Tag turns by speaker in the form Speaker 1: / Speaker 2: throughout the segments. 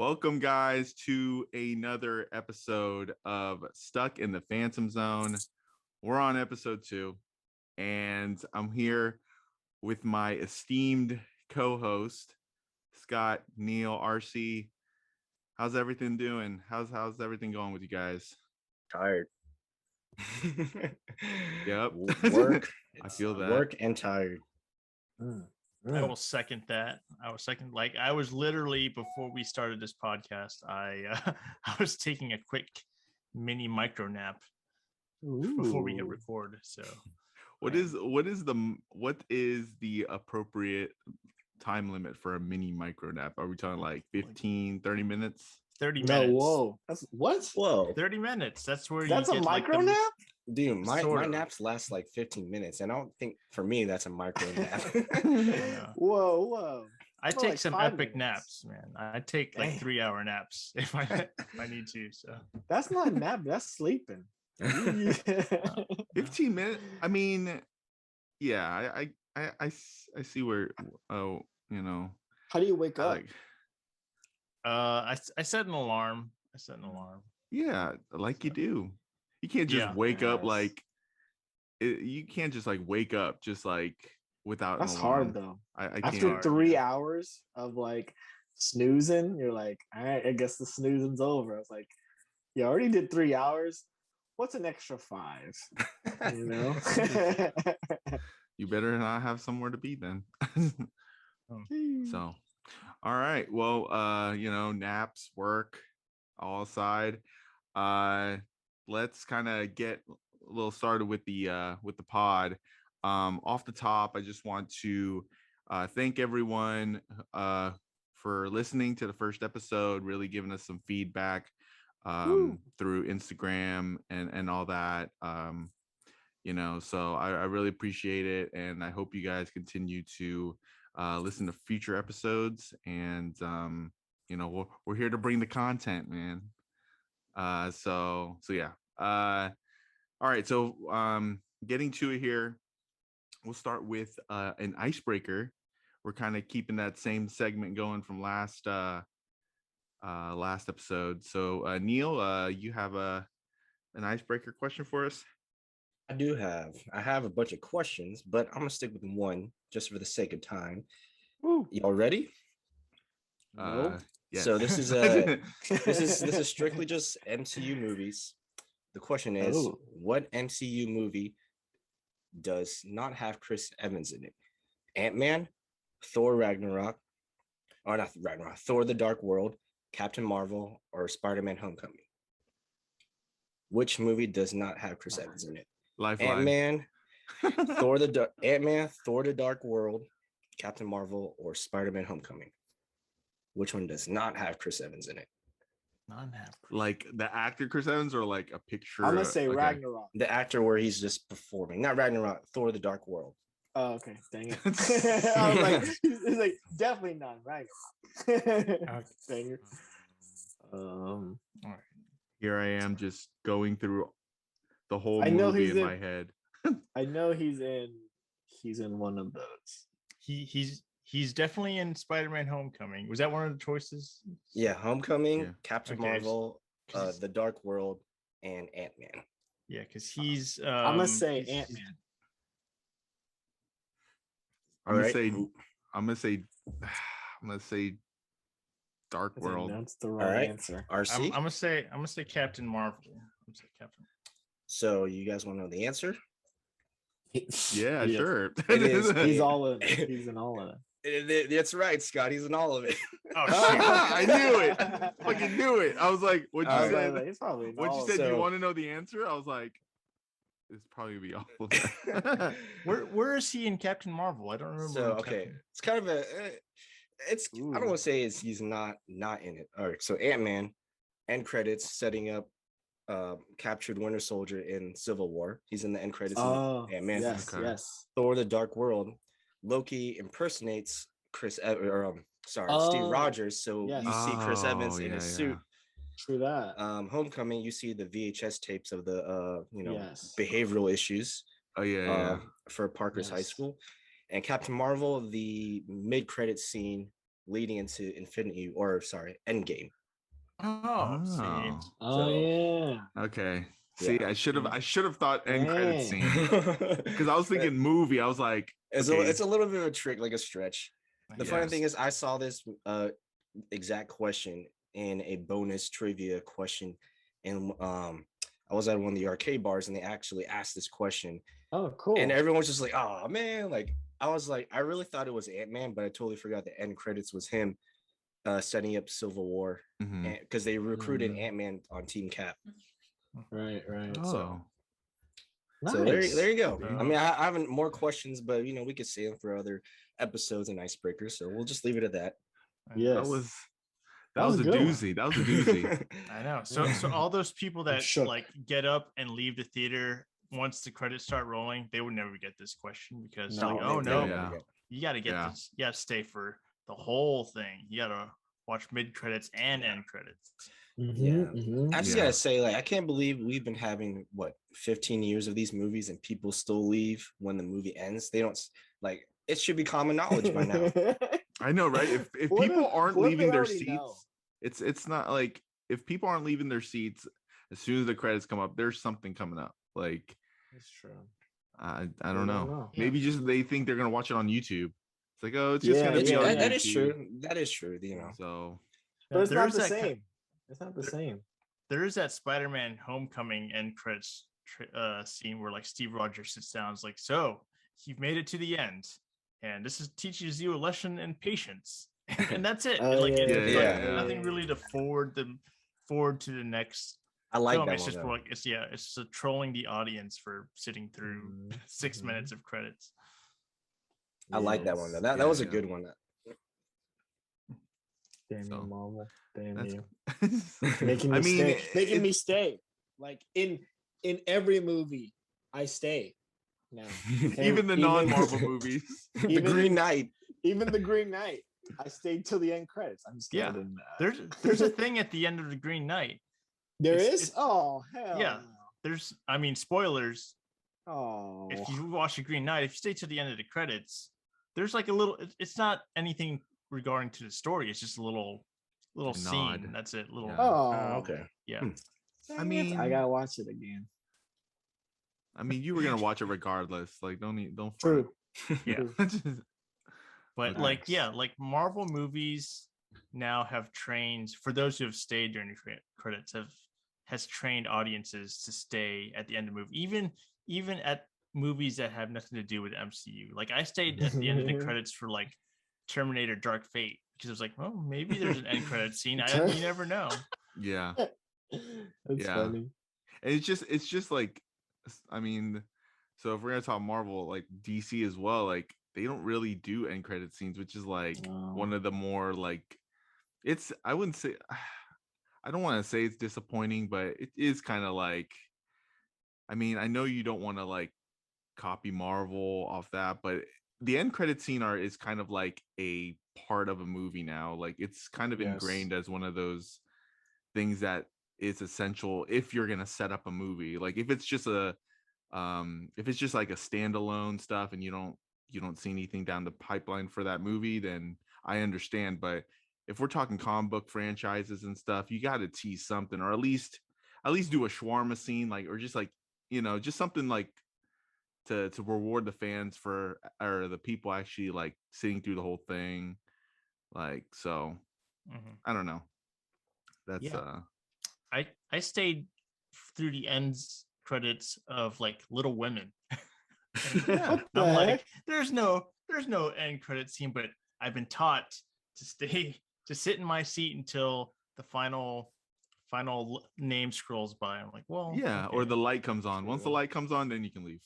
Speaker 1: Welcome, guys, to another episode of Stuck in the Phantom Zone. We're on episode 2, and I'm here with my esteemed co-host, Scott, Neil, Arcee. How's everything doing? How's everything going with you guys?
Speaker 2: Tired.
Speaker 1: Yep.
Speaker 2: Work.
Speaker 1: I feel that.
Speaker 2: Work and tired.
Speaker 3: I will second that. I was literally, before we started this podcast, I was taking a quick mini micro nap before we hit record. So
Speaker 1: what is the appropriate time limit for a mini micro nap? Are we talking like 15, 30 minutes?
Speaker 3: 30 minutes.
Speaker 4: Whoa. That's what?
Speaker 2: Whoa.
Speaker 3: 30 minutes. That's a
Speaker 4: get micro
Speaker 3: like
Speaker 4: nap?
Speaker 2: Dude, my naps last like 15 minutes, and I don't think for me that's a micro nap.
Speaker 4: Whoa.
Speaker 3: I take
Speaker 4: like
Speaker 3: some
Speaker 4: 5
Speaker 3: epic
Speaker 4: minutes.
Speaker 3: naps, man. I take like 3-hour naps if I need to. So
Speaker 4: that's not a nap, that's sleeping.
Speaker 1: 15 minutes. I mean, yeah, I see where
Speaker 4: How do you wake up?
Speaker 3: I set an alarm.
Speaker 1: Yeah, like you do. You can't just wake up like you can't just like wake up just like without.
Speaker 4: That's hard though.
Speaker 1: I
Speaker 4: After
Speaker 1: can't.
Speaker 4: 3 hours of like snoozing, you're like, all right, I guess the snoozing's over. I was like, you already did 3 hours. What's an extra 5? You know.
Speaker 1: You better not have somewhere to be then. So, all right. Well, naps, work, all aside. Let's kind of get a little started with the pod. Off the top, I just want to thank everyone for listening to the first episode, really giving us some feedback through Instagram and all that. So I really appreciate it, and I hope you guys continue to listen to future episodes. And we're here to bring the content, man. So yeah. All right. So getting to it here, we'll start with an icebreaker. We're kind of keeping that same segment going from last episode. So Neil, you have an icebreaker question for us?
Speaker 2: I have a bunch of questions, but I'm gonna stick with one just for the sake of time.
Speaker 4: Woo.
Speaker 2: Y'all ready?
Speaker 4: Nope.
Speaker 1: Yes.
Speaker 2: So this is strictly just MCU movies. The question is, what MCU movie does not have Chris Evans in it? Ant-Man, Thor Ragnarok, or not Ragnarok, Thor: The Dark World, Captain Marvel, or Spider-Man: Homecoming? Which movie does not have Chris Evans in it?
Speaker 1: Lifeline.
Speaker 2: Ant-Man, Thor: The Dark World, Captain Marvel, or Spider-Man: Homecoming? Which one does not have Chris Evans in it?
Speaker 1: Like the actor Chris Evans, or like a picture?
Speaker 4: I'm gonna say Ragnarok.
Speaker 2: The actor where he's just performing. Not Ragnarok, Thor: The Dark World.
Speaker 4: Oh, okay. Dang it. I was like, it's like definitely not Ragnarok. Dang it.
Speaker 3: all right.
Speaker 1: Here I am just going through the whole movie in my head.
Speaker 4: I know he's in one of those.
Speaker 3: He's definitely in Spider-Man: Homecoming. Was that one of the choices?
Speaker 2: Yeah, Homecoming,
Speaker 1: Yeah.
Speaker 2: Captain Marvel, The Dark World, and Ant-Man.
Speaker 3: Yeah, because he's.
Speaker 4: I'm gonna say Ant-Man.
Speaker 1: I'm gonna say Dark World.
Speaker 4: That's the right answer.
Speaker 2: Arcee?
Speaker 3: I'm gonna say Captain Marvel. I'm gonna say Captain.
Speaker 2: So you guys want to know the answer?
Speaker 1: Yeah, sure.
Speaker 2: It is.
Speaker 4: He's all in. He's in all of it.
Speaker 2: That's right, Scott. He's in all of it.
Speaker 3: Oh shit!
Speaker 1: I knew it. Fucking knew it. I was like, "What'd you say?"
Speaker 4: Like, he's probably in
Speaker 1: What you
Speaker 4: all
Speaker 1: said?
Speaker 4: of
Speaker 1: You want to know the answer? I was like, "It's probably gonna be all of it."
Speaker 3: Where is he in Captain Marvel? I don't remember.
Speaker 2: So okay, it's kind of a. It's. I don't want to say he's not in it. All right. So Ant-Man, end credits setting up. Captured Winter Soldier in Civil War. He's in the end credits. Ant-Man.
Speaker 4: Yes, yes.
Speaker 2: Thor: The Dark World. Loki impersonates Steve Rogers, so you see Chris Evans in his suit.
Speaker 4: True that.
Speaker 2: Homecoming, you see the VHS tapes of the
Speaker 4: Yes.
Speaker 2: behavioral issues.
Speaker 1: Oh yeah.
Speaker 2: For Parker's high school. And Captain Marvel, the mid-credit scene leading into Endgame.
Speaker 3: See.
Speaker 4: Oh yeah.
Speaker 1: Okay. See,
Speaker 2: Yeah.
Speaker 1: I should have thought end credit
Speaker 4: Dang.
Speaker 1: scene because I was thinking movie. I was like,
Speaker 2: It's a little bit of a trick, like a stretch. The funny
Speaker 1: Yes.
Speaker 2: thing is, I saw this exact question in a bonus trivia question, and I was at one of the arcade bars, and they actually asked this question,
Speaker 4: Oh, cool.
Speaker 2: and everyone was just like, "Oh man!" Like I was like, I really thought it was Ant-Man, but I totally forgot the end credits was him setting up Civil War,
Speaker 1: Mhm.
Speaker 2: because they recruited Ant-Man on Team Cap.
Speaker 4: Right.
Speaker 1: Oh,
Speaker 2: So
Speaker 4: Nice.
Speaker 2: there you go.
Speaker 3: Uh,
Speaker 2: I mean, I have more questions, but we could save them for other episodes and icebreakers. So we'll just leave it at that.
Speaker 4: Yes.
Speaker 1: that was a
Speaker 4: good one.
Speaker 1: doozy. That was a doozy.
Speaker 3: I know. So all those people that
Speaker 4: shook.
Speaker 3: like get up and leave the theater once the credits start rolling, they would never get this question because
Speaker 4: No,
Speaker 3: like,
Speaker 2: they-
Speaker 3: oh
Speaker 2: they
Speaker 3: no,
Speaker 2: would never get-
Speaker 3: you got to get
Speaker 1: Yeah.
Speaker 3: this. You got to stay for the whole thing. You got to watch mid credits and end credits.
Speaker 2: I just
Speaker 1: Yeah.
Speaker 2: gotta say, like, I can't believe we've been having 15 years of these movies, and people still leave when the movie ends. They don't like. It should be common knowledge by now.
Speaker 1: I know, right? If
Speaker 4: What
Speaker 1: people
Speaker 4: if-
Speaker 1: aren't
Speaker 4: what if
Speaker 1: leaving
Speaker 4: they
Speaker 1: their
Speaker 4: already
Speaker 1: seats,
Speaker 4: know?
Speaker 1: it's not like if people aren't leaving their seats as soon as the credits come up, there's something coming up. Like
Speaker 4: That's true.
Speaker 1: I
Speaker 4: I
Speaker 1: don't know. Maybe just they think they're gonna watch it on YouTube. It's like, oh, it's just gonna be on YouTube.
Speaker 2: That is true. That is true.
Speaker 1: So
Speaker 4: But it's not
Speaker 3: There's
Speaker 4: the
Speaker 3: that
Speaker 4: same. It's not the same.
Speaker 3: There is that Spider-Man Homecoming end credits scene where like Steve Rogers sits down, and is like, so you've made it to the end, and this teaches you a lesson in patience, and that's it.
Speaker 4: Oh,
Speaker 3: Like,
Speaker 4: yeah,
Speaker 3: it's
Speaker 1: yeah,
Speaker 3: like
Speaker 1: yeah.
Speaker 3: nothing really to forward to the next
Speaker 2: I like
Speaker 3: film.
Speaker 2: that
Speaker 3: It's
Speaker 2: one.
Speaker 3: just
Speaker 2: Though.
Speaker 3: like it's just trolling the audience for sitting through 6 minutes of credits.
Speaker 2: I like that one though. That
Speaker 1: Yeah,
Speaker 2: was a
Speaker 1: yeah.
Speaker 2: good one.
Speaker 4: Damn
Speaker 1: So,
Speaker 4: you, Marvel. Damn
Speaker 1: that's-
Speaker 4: you. Making me
Speaker 1: I mean,
Speaker 4: stay. Making me stay. Like in every movie, I stay. Now,
Speaker 1: even the non-Marvel movies.
Speaker 2: The
Speaker 4: Even-
Speaker 2: Green Knight.
Speaker 4: even the Green Knight, I stayed till the end credits. I'm just
Speaker 3: Yeah.
Speaker 4: kidding.
Speaker 3: There's a thing at the end of the Green Knight.
Speaker 4: There
Speaker 3: it's-
Speaker 4: is.
Speaker 3: it's-
Speaker 4: Oh hell.
Speaker 3: yeah. There's, I mean, spoilers.
Speaker 4: No. Oh.
Speaker 3: If you watch the Green Knight, if you stay to the end of the credits, there's like a little. It's not anything regarding to the story. It's just a little
Speaker 1: Nod.
Speaker 3: scene. That's it. Little.
Speaker 1: Yeah.
Speaker 4: Oh.
Speaker 2: Okay.
Speaker 3: Yeah.
Speaker 2: Hmm.
Speaker 1: I mean,
Speaker 4: I gotta watch it again.
Speaker 1: I mean, you were gonna watch it regardless. Like, don't front.
Speaker 4: True.
Speaker 3: Yeah. But
Speaker 1: Okay.
Speaker 3: like, yeah, like Marvel movies now have trained, for those who have stayed during the credits, has trained audiences to stay at the end of the movie, even at movies that have nothing to do with MCU. Like I stayed at the end of the credits for like Terminator Dark Fate because it was like, well, maybe there's an end credit scene. You never know.
Speaker 1: Yeah.
Speaker 4: That's
Speaker 1: Yeah.
Speaker 4: funny.
Speaker 1: And it's just like, I mean, so if we're gonna talk Marvel, like DC as well, like they don't really do end credit scenes, which is like one of the more like, it's, I wouldn't say, I don't want to say it's disappointing, but it is kind of like, I mean, I know you don't want to like copy Marvel off that, but the end credit scene is kind of like a part of a movie now. Like it's kind of
Speaker 4: Yes.
Speaker 1: ingrained as one of those things that is essential if you're gonna set up a movie. Like if it's just like a standalone stuff and you don't see anything down the pipeline for that movie, then I understand. But if we're talking comic book franchises and stuff, you got to tease something, or at least do a shawarma scene, like, or just like, just something like to reward the fans or the people actually like sitting through the whole thing. Like, so I don't know. That's
Speaker 3: I stayed through the ends credits of like Little Women.
Speaker 4: What the
Speaker 3: I'm like,
Speaker 4: heck?
Speaker 3: there's no end credit scene, but I've been taught to sit in my seat until the final name scrolls by. I'm like, well,
Speaker 1: yeah,
Speaker 3: okay.
Speaker 1: or the light comes on. Once the
Speaker 4: True.
Speaker 1: light comes on, then you can leave.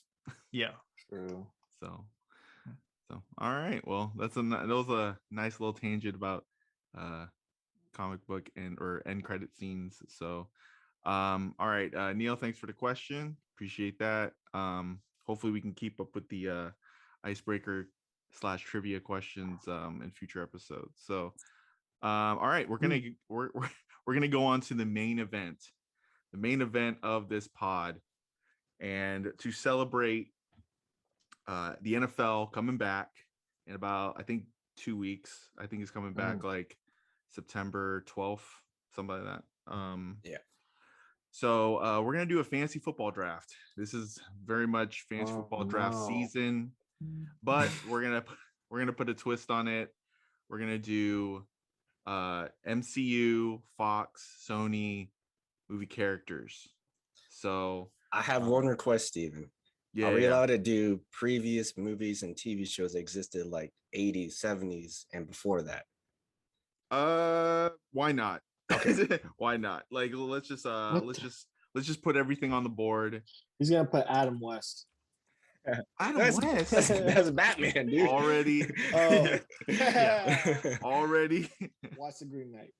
Speaker 3: Yeah.
Speaker 4: True.
Speaker 1: So all right. Well, that was a nice little tangent about comic book or end credit scenes. So all right, Neil, thanks for the question. Appreciate that. Hopefully we can keep up with the icebreaker / trivia questions in future episodes. So all right, we're gonna go on to the main event of this pod, and to celebrate the NFL coming back in about, I think, 2 weeks. I think he's coming back like September 12th, something like that.
Speaker 2: Yeah.
Speaker 1: So we're gonna do a fantasy football draft. This is very much fantasy football draft season, but we're gonna put a twist on it. We're gonna do MCU, Fox, Sony movie characters. So
Speaker 2: I have one request, Steven.
Speaker 1: yeah,
Speaker 2: Are we allowed to do previous movies and TV shows that existed like 80s, 70s, and before that?
Speaker 1: Why not?
Speaker 2: Okay.
Speaker 1: Why not? Like let's just put everything on the board.
Speaker 4: He's gonna put Adam West.
Speaker 1: Adam
Speaker 2: That's,
Speaker 1: West.
Speaker 2: that's Batman, dude.
Speaker 1: Already.
Speaker 4: Oh,
Speaker 1: Already.
Speaker 4: watch the Green Knight.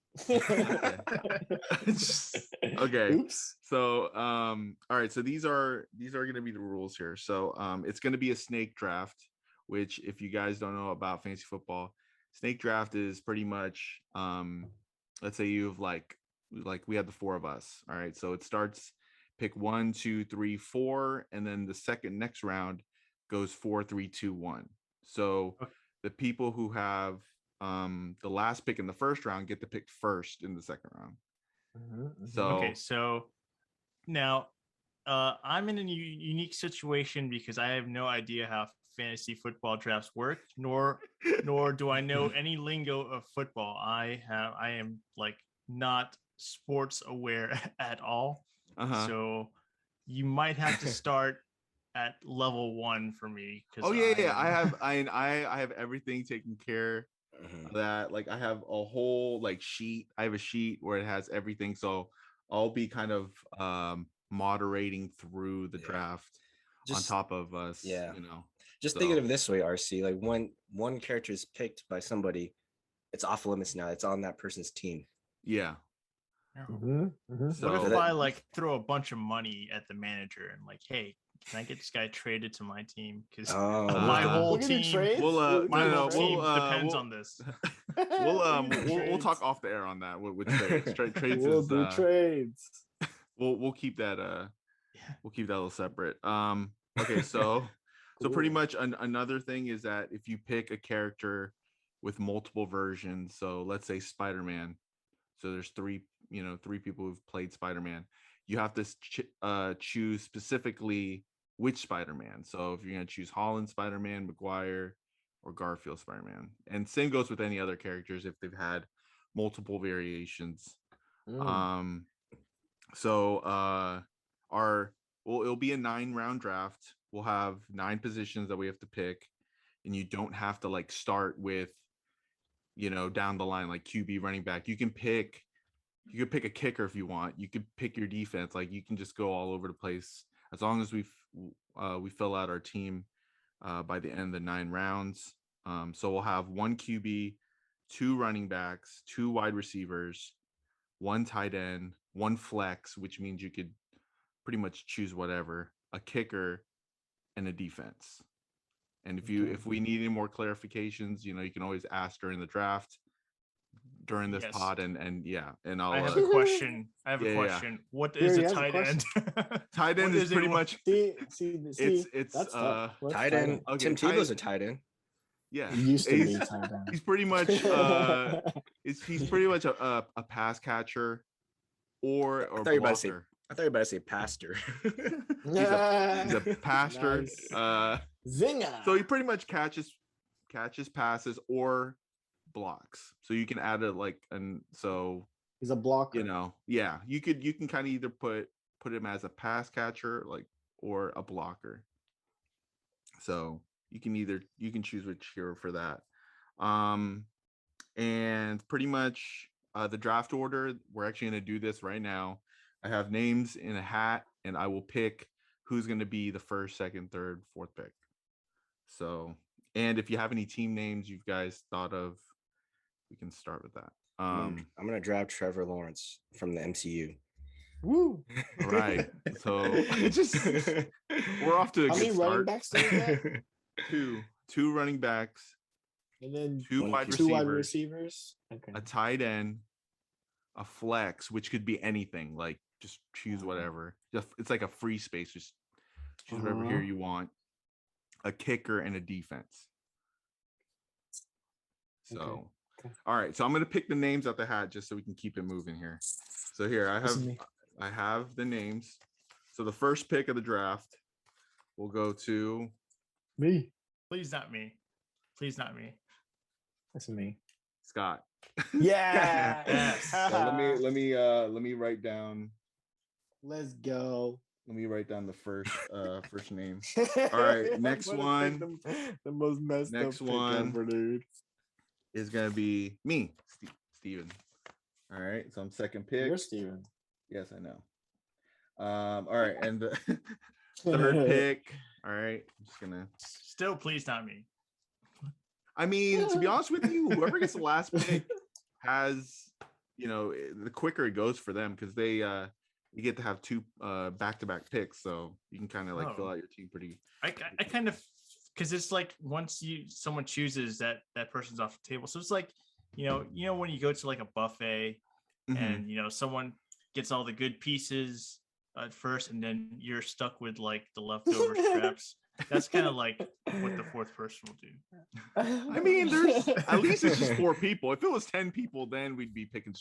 Speaker 1: Okay.
Speaker 4: Oops.
Speaker 1: So all right, so these are going to be the rules here. So it's going to be a snake draft, which if you guys don't know about fantasy football, snake draft is pretty much let's say you've like we have the 4 of us. All right, so it starts pick 1, 2, 3, 4, and then the second next round goes 4, 3, 2, 1. So the people who have the last pick in the first round get to pick first in the second round. So
Speaker 3: okay, so now I'm in a unique situation because I have no idea how fantasy football drafts work, nor do I know any lingo of football. I am like not sports aware at all. So you might have to start at level 1 for me.
Speaker 1: Oh yeah. I have everything taken care of that. Like I have a whole like sheet. I have a sheet where it has everything. So I'll be kind of moderating through the draft on top of us.
Speaker 2: Yeah.
Speaker 1: You know.
Speaker 2: Just think of it this way, Arcee. Like when one character is picked by somebody, it's off limits now. It's on that person's team.
Speaker 1: Yeah.
Speaker 3: So what if I like throw a bunch of money at the manager and like, hey, can I get this guy traded to my team? Because my whole team, depends on this.
Speaker 1: We'll talk off the air on that. With trades,
Speaker 4: we'll do trades.
Speaker 1: We'll keep that we'll keep that a little separate. Okay, so so pretty much another thing is that if you pick a character with multiple versions, so let's say Spider-Man, so there's 3 people who've played Spider-Man, you have to choose specifically which Spider-Man. So if you're going to choose Holland Spider-Man, Maguire, or Garfield Spider-Man, and same goes with any other characters if they've had multiple variations. So it'll be a 9-round draft. We'll have 9 positions that we have to pick, and you don't have to like start with down the line like QB, running back. You could pick a kicker if you want. You could pick your defense. Like you can just go all over the place as long as we fill out our team by the end of the 9 rounds. So we'll have 1 QB, 2 running backs, 2 wide receivers, 1 tight end, 1 flex, which means you could pretty much choose whatever, a kicker, and a defense. And if we need any more clarifications, you can always ask during the draft, during this pod, and I
Speaker 3: have a question. A question. What is a tight end?
Speaker 1: Tight end is pretty much
Speaker 2: it's tight end. Okay, Tim Tebow's a tight end.
Speaker 1: Yeah,
Speaker 4: he used to be tight end.
Speaker 1: He's pretty much he's pretty much a pass catcher or blocker.
Speaker 2: I thought you were about to say pastor.
Speaker 1: He's a pastor.
Speaker 4: Nice. Zinger.
Speaker 1: So he pretty much catches passes or blocks. So you can add so
Speaker 4: he's a blocker.
Speaker 1: You can kind of either put him as a pass catcher or a blocker. So you can choose which hero for that. And pretty much the draft order, we're actually going to do this right now. I have names in a hat, and I will pick who's going to be the first, second, third, fourth pick. So, and if you have any team names you guys thought of, we can start with that.
Speaker 2: I'm going to draft Trevor Lawrence from the MCU.
Speaker 4: Woo!
Speaker 1: All right. So we're off to a good start. How many running backs do you have? Two running backs,
Speaker 4: and then
Speaker 1: two wide
Speaker 4: receivers, okay.
Speaker 1: A tight end, a flex, which could be anything. Like just choose whatever. It's like a free space. Just choose whatever here you want. A kicker and a defense. So,
Speaker 4: Okay.
Speaker 1: all right. So I'm gonna pick the names out the hat just so we can keep it moving here. So here I have the names. So the first pick of the draft will go to
Speaker 4: Me.
Speaker 3: Please not me. Please not me.
Speaker 4: That's me.
Speaker 1: Scott.
Speaker 4: Yeah.
Speaker 3: Yes.
Speaker 1: So let me write down.
Speaker 4: Let's go.
Speaker 1: Let me write down the first name. All right, next one.
Speaker 4: The most messed
Speaker 1: Next
Speaker 4: up
Speaker 1: one.
Speaker 4: pick ever, dude.
Speaker 1: Is gonna be me, Steven. All right, so I'm second pick.
Speaker 4: You're Steven.
Speaker 1: Yes, I know. All right, and the third pick. All right, I'm just gonna.
Speaker 3: Still, please not me.
Speaker 1: I mean, to be honest with you, whoever gets the last pick has, the quicker it goes for them because they you get to have two back-to-back picks, so you can kind of like fill out your team pretty.
Speaker 3: I kind of, because it's like once someone chooses that person's off the table, so it's like when you go to like a buffet and someone gets all the good pieces at first and then you're stuck with like the leftover scraps. That's kind of like what the fourth person will do.
Speaker 1: I mean, there's at least it's just 4 people. If it was 10 people, then we'd be picking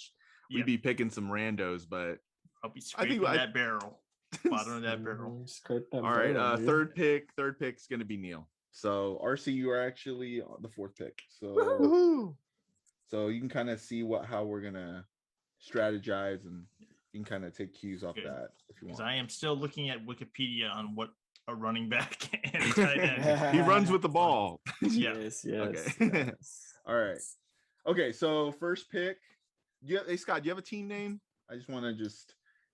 Speaker 1: some randos, but
Speaker 3: I'll be scraping that barrel, bottom of that barrel.
Speaker 1: All right, third pick's gonna be Neil. So Arcee, you are actually the 4th pick. So you can kind of see how we're gonna strategize, and you can kind of take cues off that if you want.
Speaker 3: Because I am still looking at Wikipedia on what a running back and tight end.
Speaker 1: He runs with the ball.
Speaker 4: Yes.
Speaker 1: Okay.
Speaker 4: Yes.
Speaker 1: All right. Okay, so first pick. Hey Scott, do you have a team name? I just want to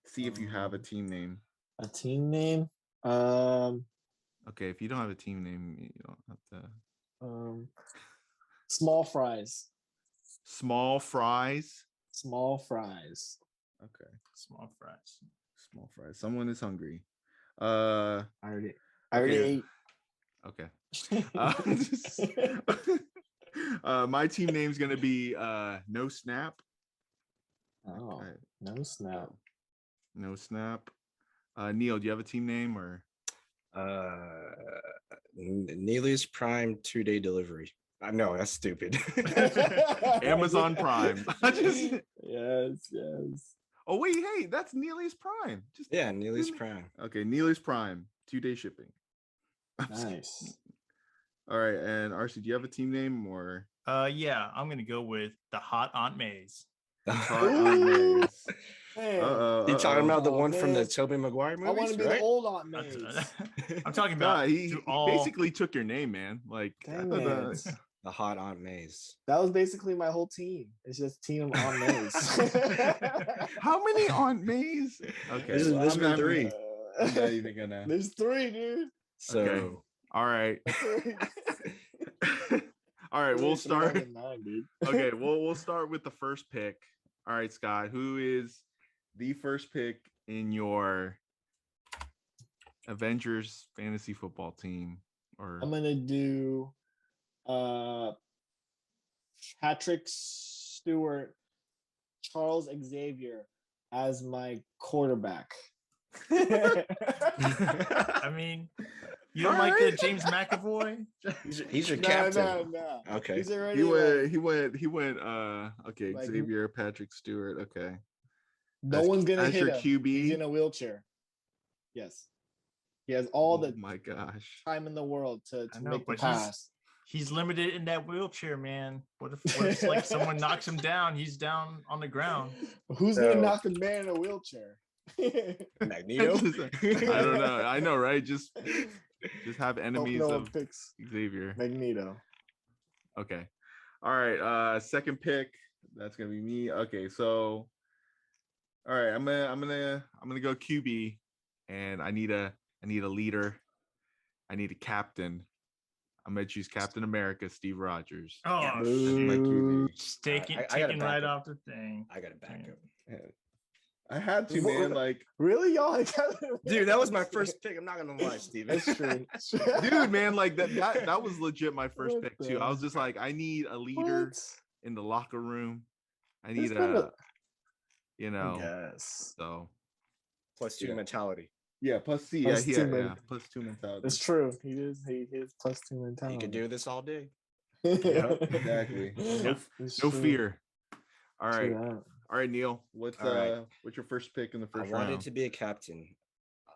Speaker 1: see if you have a team name.
Speaker 4: A team name?
Speaker 1: Okay, if you don't have a team name, you don't have to.
Speaker 4: Small fries.
Speaker 1: Small fries.
Speaker 4: Small fries.
Speaker 1: Okay.
Speaker 3: Small fries.
Speaker 1: Small fries. Someone is hungry.
Speaker 4: I already ate.
Speaker 1: Okay. My team name is gonna be No Snap.
Speaker 4: Oh,
Speaker 1: Okay.
Speaker 4: No Snap.
Speaker 1: No Snap. Neil, do you have a team name or?
Speaker 2: Neely's Prime 2-day delivery. No, that's stupid.
Speaker 1: Amazon Prime.
Speaker 4: Yes.
Speaker 1: Oh wait, hey, that's Neely's Prime.
Speaker 2: Neely's Prime.
Speaker 1: Okay, Neely's Prime, 2-day shipping.
Speaker 4: Nice.
Speaker 1: All right, and Arcee, do you have a team name or?
Speaker 3: Yeah, I'm gonna go with the Hot Aunt May's.
Speaker 1: Hot Aunt May's.
Speaker 2: You talking about the one from the Tobey Maguire movies?
Speaker 4: I want to be the old Aunt May's.
Speaker 3: I'm talking about.
Speaker 1: He basically took your name, man. Like
Speaker 2: the Hot Aunt May's.
Speaker 4: That was basically my whole team. It's just team Aunt May's.
Speaker 1: How many Aunt May's? Okay,
Speaker 2: There's been 3.
Speaker 1: I'm not even gonna.
Speaker 4: There's 3, dude.
Speaker 2: So,
Speaker 1: okay. All right. All right, we'll start. Okay, we'll start with the first pick. All right, Scott, who is the first pick in your Avengers fantasy football team? Or
Speaker 4: I'm gonna do Patrick Stewart, Charles Xavier as my quarterback.
Speaker 3: I mean, you don't like the James McAvoy?
Speaker 2: He's your captain.
Speaker 4: No.
Speaker 2: Okay.
Speaker 4: He's already
Speaker 1: he went okay, like, Xavier, Patrick Stewart, okay.
Speaker 4: No one's gonna hit
Speaker 1: your
Speaker 4: him.
Speaker 1: QB.
Speaker 4: He's in a wheelchair. Yes. He has all the
Speaker 1: my gosh
Speaker 4: time in the world to make the
Speaker 3: but
Speaker 4: pass.
Speaker 3: He's limited in that wheelchair, man. What if like someone knocks him down? He's down on the ground.
Speaker 4: Who's gonna knock a man in a wheelchair?
Speaker 2: Magneto.
Speaker 1: I don't know. I know, right? Just have enemies of Xavier.
Speaker 4: Magneto.
Speaker 1: Okay. All right. Second pick. That's gonna be me. Okay. So, all right. I'm gonna go QB, and I need a leader. I need a captain. I'm gonna choose Captain America, Steve Rogers.
Speaker 3: Oh,
Speaker 1: my QB.
Speaker 3: Taking right off the thing.
Speaker 2: I got a backup.
Speaker 1: I had to, man. Like,
Speaker 4: really, y'all?
Speaker 2: Dude, that was my first pick. I'm not gonna lie, Steven.
Speaker 4: That's true.
Speaker 1: Dude, man, like that was legit my first pick too. I was just like, I need a leader in the locker room. I need
Speaker 4: Yes.
Speaker 1: So
Speaker 2: +2 mentality.
Speaker 1: Yeah, plus C. Plus 2 mentality.
Speaker 4: It's true. He is +2 mentality.
Speaker 2: You can do this all day.
Speaker 1: Exactly. No fear. All right. All right, Neil. What's your first pick in the first round?
Speaker 2: I wanted to be a captain.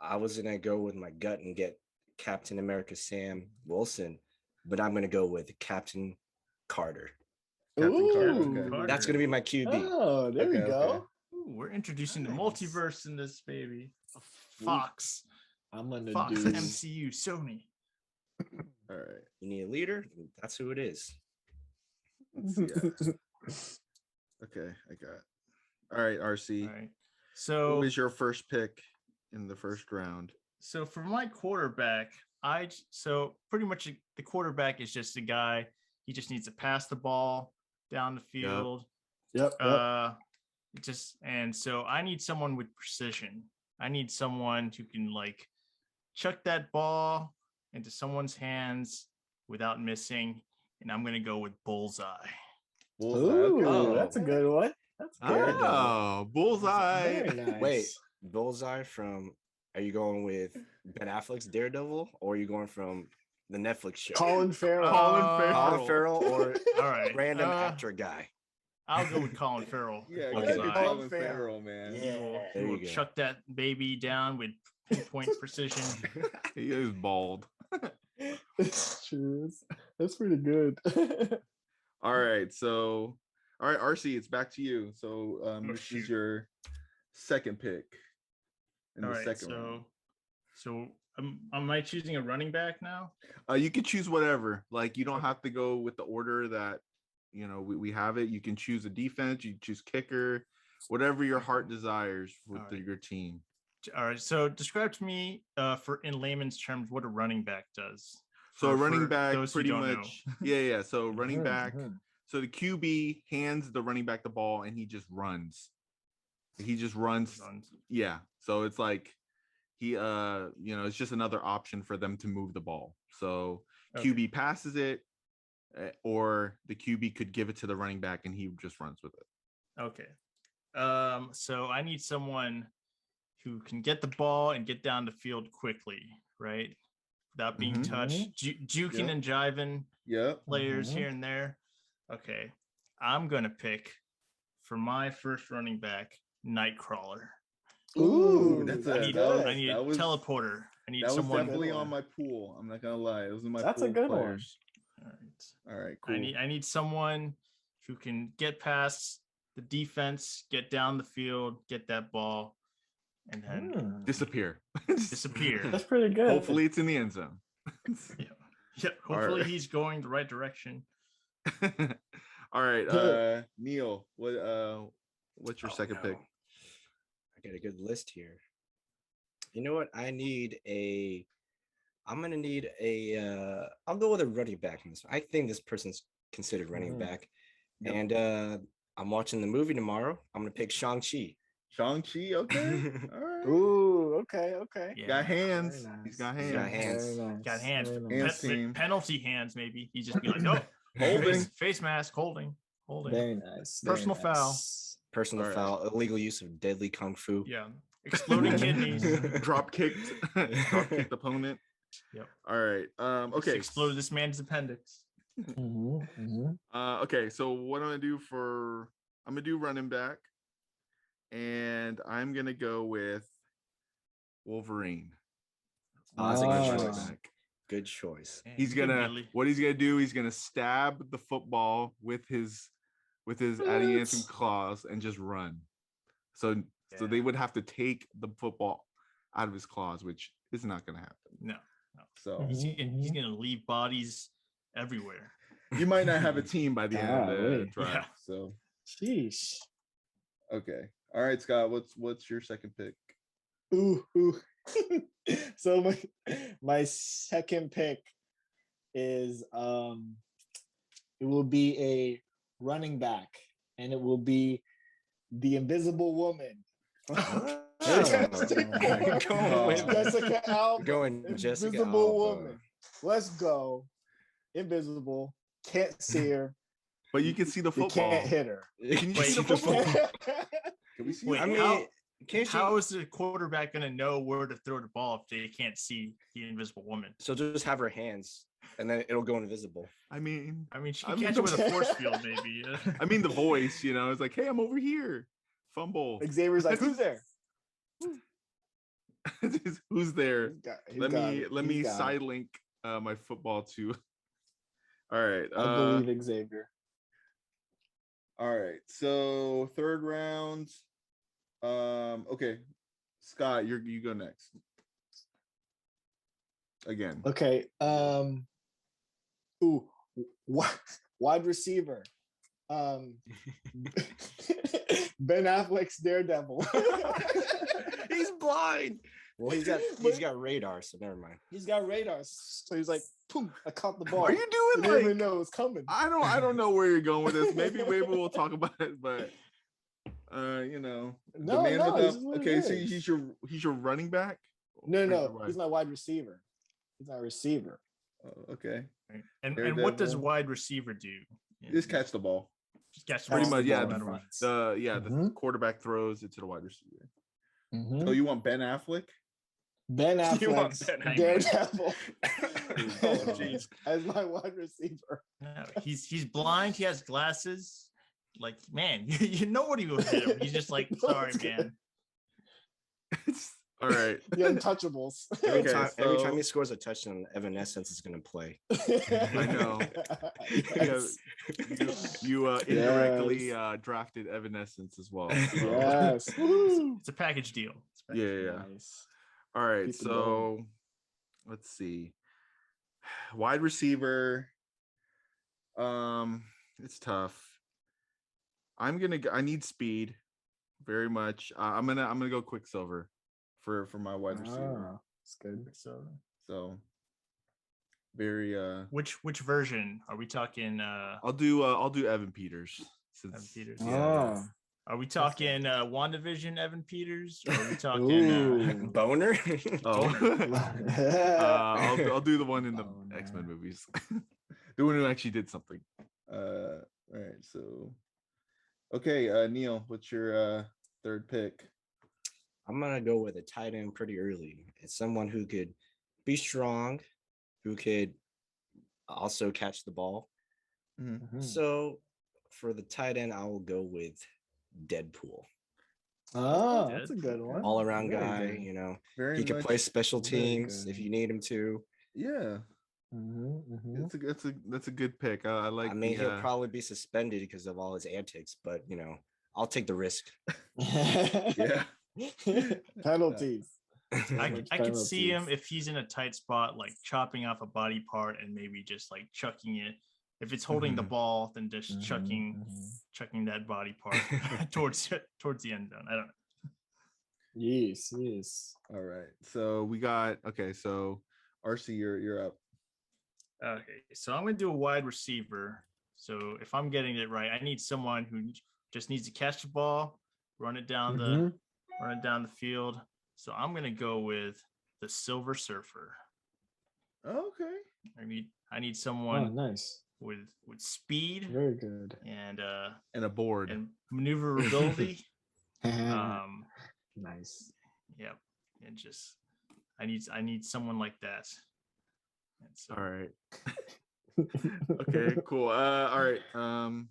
Speaker 2: I was gonna go with my gut and get Captain America Sam Wilson, but I'm gonna go with Captain Carter.
Speaker 1: Captain Carter. Okay.
Speaker 2: That's gonna be my QB.
Speaker 4: Oh, there we go.
Speaker 3: Ooh, we're introducing the multiverse in this baby. Fox.
Speaker 4: I'm gonna
Speaker 3: Fox
Speaker 4: do
Speaker 3: MCU Sony.
Speaker 1: All right.
Speaker 2: You need a leader? That's who it is.
Speaker 1: Okay, I got it. All right, RC.
Speaker 3: All right. So
Speaker 1: what was your first pick in the first round?
Speaker 3: So for my quarterback, pretty much the quarterback is just a guy. He just needs to pass the ball down the field.
Speaker 4: Yep.
Speaker 3: So I need someone with precision. I need someone who can like chuck that ball into someone's hands without missing. And I'm gonna go with Bullseye.
Speaker 4: Ooh, that's a good one. That's good.
Speaker 1: Oh, Bullseye.
Speaker 4: Very nice.
Speaker 2: Wait, Bullseye from? Are you going with Ben Affleck's Daredevil, or are you going from the Netflix show?
Speaker 4: Colin Farrell.
Speaker 2: Colin Farrell, or
Speaker 3: all right,
Speaker 2: random actor guy.
Speaker 3: I'll go with Colin Farrell.
Speaker 1: Yeah,
Speaker 4: Colin
Speaker 1: Farrell, man.
Speaker 3: He will chuck that baby down with pinpoint precision.
Speaker 1: He is bald.
Speaker 4: It's true. That's pretty good.
Speaker 1: All right, RC, it's back to you. So this is your second pick in the second round.
Speaker 3: So am I choosing a running back now?
Speaker 1: You can choose whatever. Like you don't have to go with the order that we have it. You can choose a defense. You can choose kicker, whatever your heart desires with your team.
Speaker 3: All right. So describe to me, in layman's terms, what a running back does.
Speaker 1: So a running back, pretty much. Yeah. So running back. So the QB hands the running back the ball, and he just runs. He just runs. Yeah. So it's like it's just another option for them to move the ball. So QB passes it, or the QB could give it to the running back, and he just runs with it.
Speaker 3: Okay. So I need someone who can get the ball and get down the field quickly, right? Without being touched, juking and jiving players here and there. Okay. I'm going to pick for my first running back, Nightcrawler.
Speaker 4: Ooh,
Speaker 3: I need a teleporter. I need someone.
Speaker 1: That was definitely on my pool. I'm not going to lie. It was in my pool.
Speaker 4: That's a good
Speaker 1: players.
Speaker 4: one.
Speaker 1: All right, cool.
Speaker 3: I need someone who can get past the defense, get down the field, get that ball, and then
Speaker 1: disappear.
Speaker 4: That's pretty good.
Speaker 1: Hopefully it's in the end zone.
Speaker 3: Yeah. Hopefully he's going the right direction.
Speaker 1: All right, Neil, what's your second pick?
Speaker 2: I got a good list here. You know what? I'm gonna need I'll go with a running back. I think this person's considered running back. Yep. And I'm watching the movie tomorrow. I'm gonna pick Shang-Chi.
Speaker 1: Shang-Chi, okay. All right.
Speaker 4: Ooh, okay.
Speaker 1: Yeah. Got hands.
Speaker 4: Nice.
Speaker 1: He's got hands.
Speaker 3: Got hands.
Speaker 1: Nice.
Speaker 3: Penalty hands, maybe. He just be like, oh,
Speaker 1: holding.
Speaker 3: Face mask, holding.
Speaker 4: Very nice.
Speaker 3: Personal foul.
Speaker 2: Personal foul. Illegal use of deadly kung fu.
Speaker 3: Yeah. Exploding kidneys.
Speaker 1: Drop kicked opponent.
Speaker 3: Yep.
Speaker 1: All right. Okay.
Speaker 3: Just exploded this man's appendix.
Speaker 1: Okay. So what I'm gonna do running back, and I'm gonna go with Wolverine.
Speaker 2: That's a good choice. Good choice.
Speaker 1: He's gonna do. He's gonna stab the football with his adamantium claws and just run. So they would have to take the football out of his claws, which is not gonna happen.
Speaker 3: No.
Speaker 1: So
Speaker 3: he's gonna leave bodies everywhere.
Speaker 1: You might not have a team by the end of the drive.
Speaker 3: Yeah.
Speaker 1: So
Speaker 4: sheesh.
Speaker 1: Okay. All right, Scott. What's your second pick?
Speaker 4: Ooh. So my second pick is it will be a running back, and it will be the Invisible Woman. Jessica Alba. Invisible Woman. Let's go. Invisible. Can't see her.
Speaker 1: But you can see the football.
Speaker 4: You can't hit her.
Speaker 1: Can you see the football? Can we see?
Speaker 3: How is the quarterback going to know where to throw the ball if they can't see the invisible woman?
Speaker 2: So just have her hands, and then it'll go invisible.
Speaker 3: I mean, she can catch it with a force field, maybe.
Speaker 1: I mean, the voice, it's like, hey, I'm over here. Fumble.
Speaker 4: Xavier's like, who's there?
Speaker 1: Who's there? Let me
Speaker 4: got
Speaker 1: side link my football to. All right.
Speaker 4: I believe Xavier.
Speaker 1: All right. So third round. Okay. Scott, you go next. Again.
Speaker 4: Okay. Wide receiver. Ben Affleck's Daredevil.
Speaker 2: He's blind. Well, he's got radar, so never mind.
Speaker 4: He's got radar, so he's like, boom, I caught the ball.
Speaker 1: Are you doing
Speaker 4: I didn't even know it was coming.
Speaker 1: I don't know where you're going with this. Maybe we'll talk about it, but
Speaker 4: No,
Speaker 1: okay, so he's your running back?
Speaker 4: No, he's my wide receiver. He's my receiver.
Speaker 1: Oh, okay.
Speaker 3: And what does wide receiver do?
Speaker 1: Just catch the ball.
Speaker 3: Just catch the
Speaker 1: pretty
Speaker 3: ball.
Speaker 1: much, yeah.
Speaker 3: The
Speaker 1: The quarterback throws it to the wide receiver.
Speaker 4: Mm-hmm.
Speaker 1: So you want Ben Affleck?
Speaker 4: Ben Affleck's Daredevil.
Speaker 3: Oh, jeez.
Speaker 4: As my wide receiver.
Speaker 3: No, he's blind. He has glasses. Like, man, you know what he will hit him. He's just like, sorry, man.
Speaker 1: All right.
Speaker 4: The Untouchables.
Speaker 2: Every time he scores a touchdown, Evanescence is going to play.
Speaker 1: I know.
Speaker 4: Yes.
Speaker 1: You indirectly drafted Evanescence as well. So.
Speaker 4: Yes.
Speaker 3: It's a package deal.
Speaker 1: Yeah.
Speaker 4: Nice.
Speaker 1: All right. So let's see. Wide receiver. It's tough. I need speed very much. I'm gonna go Quicksilver for my wide receiver.
Speaker 4: That's good.
Speaker 1: So very
Speaker 3: which version are we talking?
Speaker 1: I'll do Evan Peters.
Speaker 3: Evan Peters.
Speaker 1: Yeah.
Speaker 3: Are we talking WandaVision Evan Peters? Or are we talking
Speaker 2: Boner?
Speaker 1: I'll do the one in the X-Men movies. The one who actually did something. All right, so okay, Neil, what's your third pick?
Speaker 2: I'm gonna go with a tight end pretty early. It's someone who could be strong, who could also catch the ball.
Speaker 1: Mm-hmm.
Speaker 2: So for the tight end, I will go with Deadpool.
Speaker 4: Oh, that's a good one.
Speaker 2: All around guy,
Speaker 1: Very
Speaker 2: he can play special teams if you need him to.
Speaker 1: Yeah. That's a good pick. I like.
Speaker 2: I mean, he'll probably be suspended because of all his antics, but I'll take the risk.
Speaker 1: Yeah.
Speaker 4: Penalties.
Speaker 3: I could see him if he's in a tight spot, like chopping off a body part and maybe just like chucking it. If it's holding the ball, then just chucking that body part towards the end zone. I don't know.
Speaker 4: Yes.
Speaker 1: All right. So we got so Arcee, you're up.
Speaker 3: Okay, so I'm gonna do a wide receiver. So if I'm getting it right, I need someone who just needs to catch the ball, run it down the field. So I'm gonna go with the Silver Surfer.
Speaker 1: Okay.
Speaker 3: I need someone
Speaker 4: nice
Speaker 3: with speed,
Speaker 4: very good,
Speaker 3: and
Speaker 1: a board
Speaker 3: and maneuverability.
Speaker 4: Nice.
Speaker 3: Yep. And just I need someone like that. So,
Speaker 1: all right. Okay, cool. All right.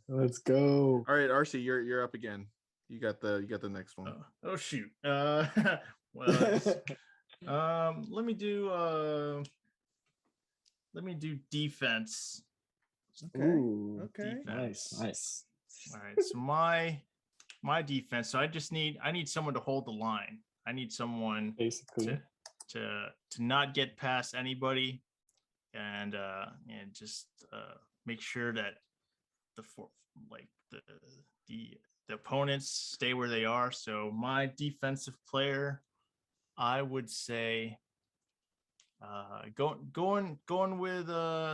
Speaker 4: Let's go.
Speaker 1: All right, Arcee, you're up again. You got the next one.
Speaker 3: Oh shoot. Well, let me do defense.
Speaker 1: Okay.
Speaker 4: Ooh,
Speaker 1: okay.
Speaker 3: Defense.
Speaker 4: Nice.
Speaker 3: All right. So my defense. So I need someone to hold the line. I need someone
Speaker 4: basically
Speaker 3: to not get past anybody, and just make sure that the opponents stay where they are. So my defensive player, I would say, going with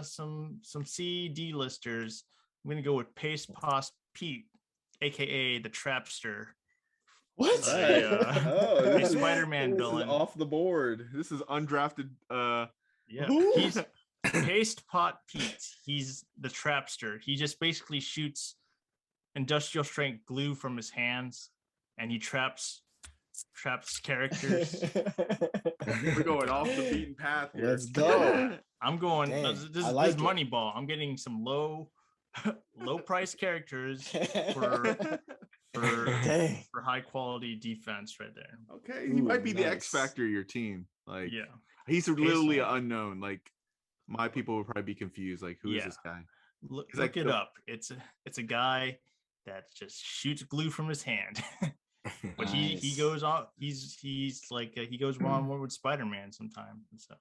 Speaker 3: some C/D listers. I'm gonna go with Pace Pos Pete, aka the Trapster.
Speaker 4: What?
Speaker 3: A Spider-Man
Speaker 1: this
Speaker 3: villain.
Speaker 1: Is off the board. This is undrafted.
Speaker 3: Yeah, he's Paste Pot Pete. He's the Trapster. He just basically shoots industrial strength glue from his hands, and he traps Trap's characters.
Speaker 1: We're going off the beaten path here.
Speaker 4: Let's go.
Speaker 3: I'm going.
Speaker 4: Dang,
Speaker 3: This
Speaker 4: I
Speaker 3: is
Speaker 4: like it.
Speaker 3: Moneyball. I'm getting some low price characters for
Speaker 4: Dang.
Speaker 3: for high quality defense right there.
Speaker 1: Okay, he might be the X
Speaker 4: nice.
Speaker 1: factor of your team. Like,
Speaker 3: Yeah.
Speaker 1: he's literally unknown. Like, my people would probably be confused. Like, who is this guy?
Speaker 3: Look
Speaker 1: like
Speaker 3: it up. It's a guy that just shoots glue from his hand. But he goes on. He's like he goes one on one with Spider-Man sometimes and stuff.